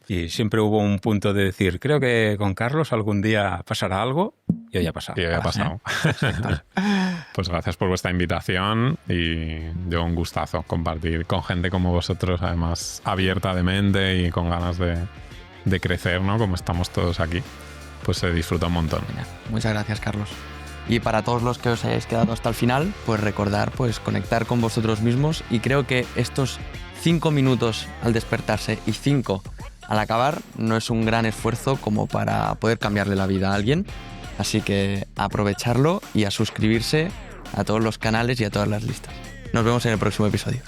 [SPEAKER 2] Y siempre hubo un punto de decir, creo que con Carlos algún día pasará algo, y hoy ha pasado.
[SPEAKER 3] Y hoy ha pasado. Pues gracias por vuestra invitación y yo un gustazo compartir con gente como vosotros, además abierta de mente y con ganas de crecer, ¿no? Como estamos todos aquí, pues se disfruta un montón.
[SPEAKER 1] Muchas gracias, Carlos. Y para todos los que os hayáis quedado hasta el final, pues recordar, pues conectar con vosotros mismos, y creo que estos 5 minutos al despertarse y 5 al acabar no es un gran esfuerzo como para poder cambiarle la vida a alguien, así que a aprovecharlo y a suscribirse a todos los canales y a todas las listas. Nos vemos en el próximo episodio.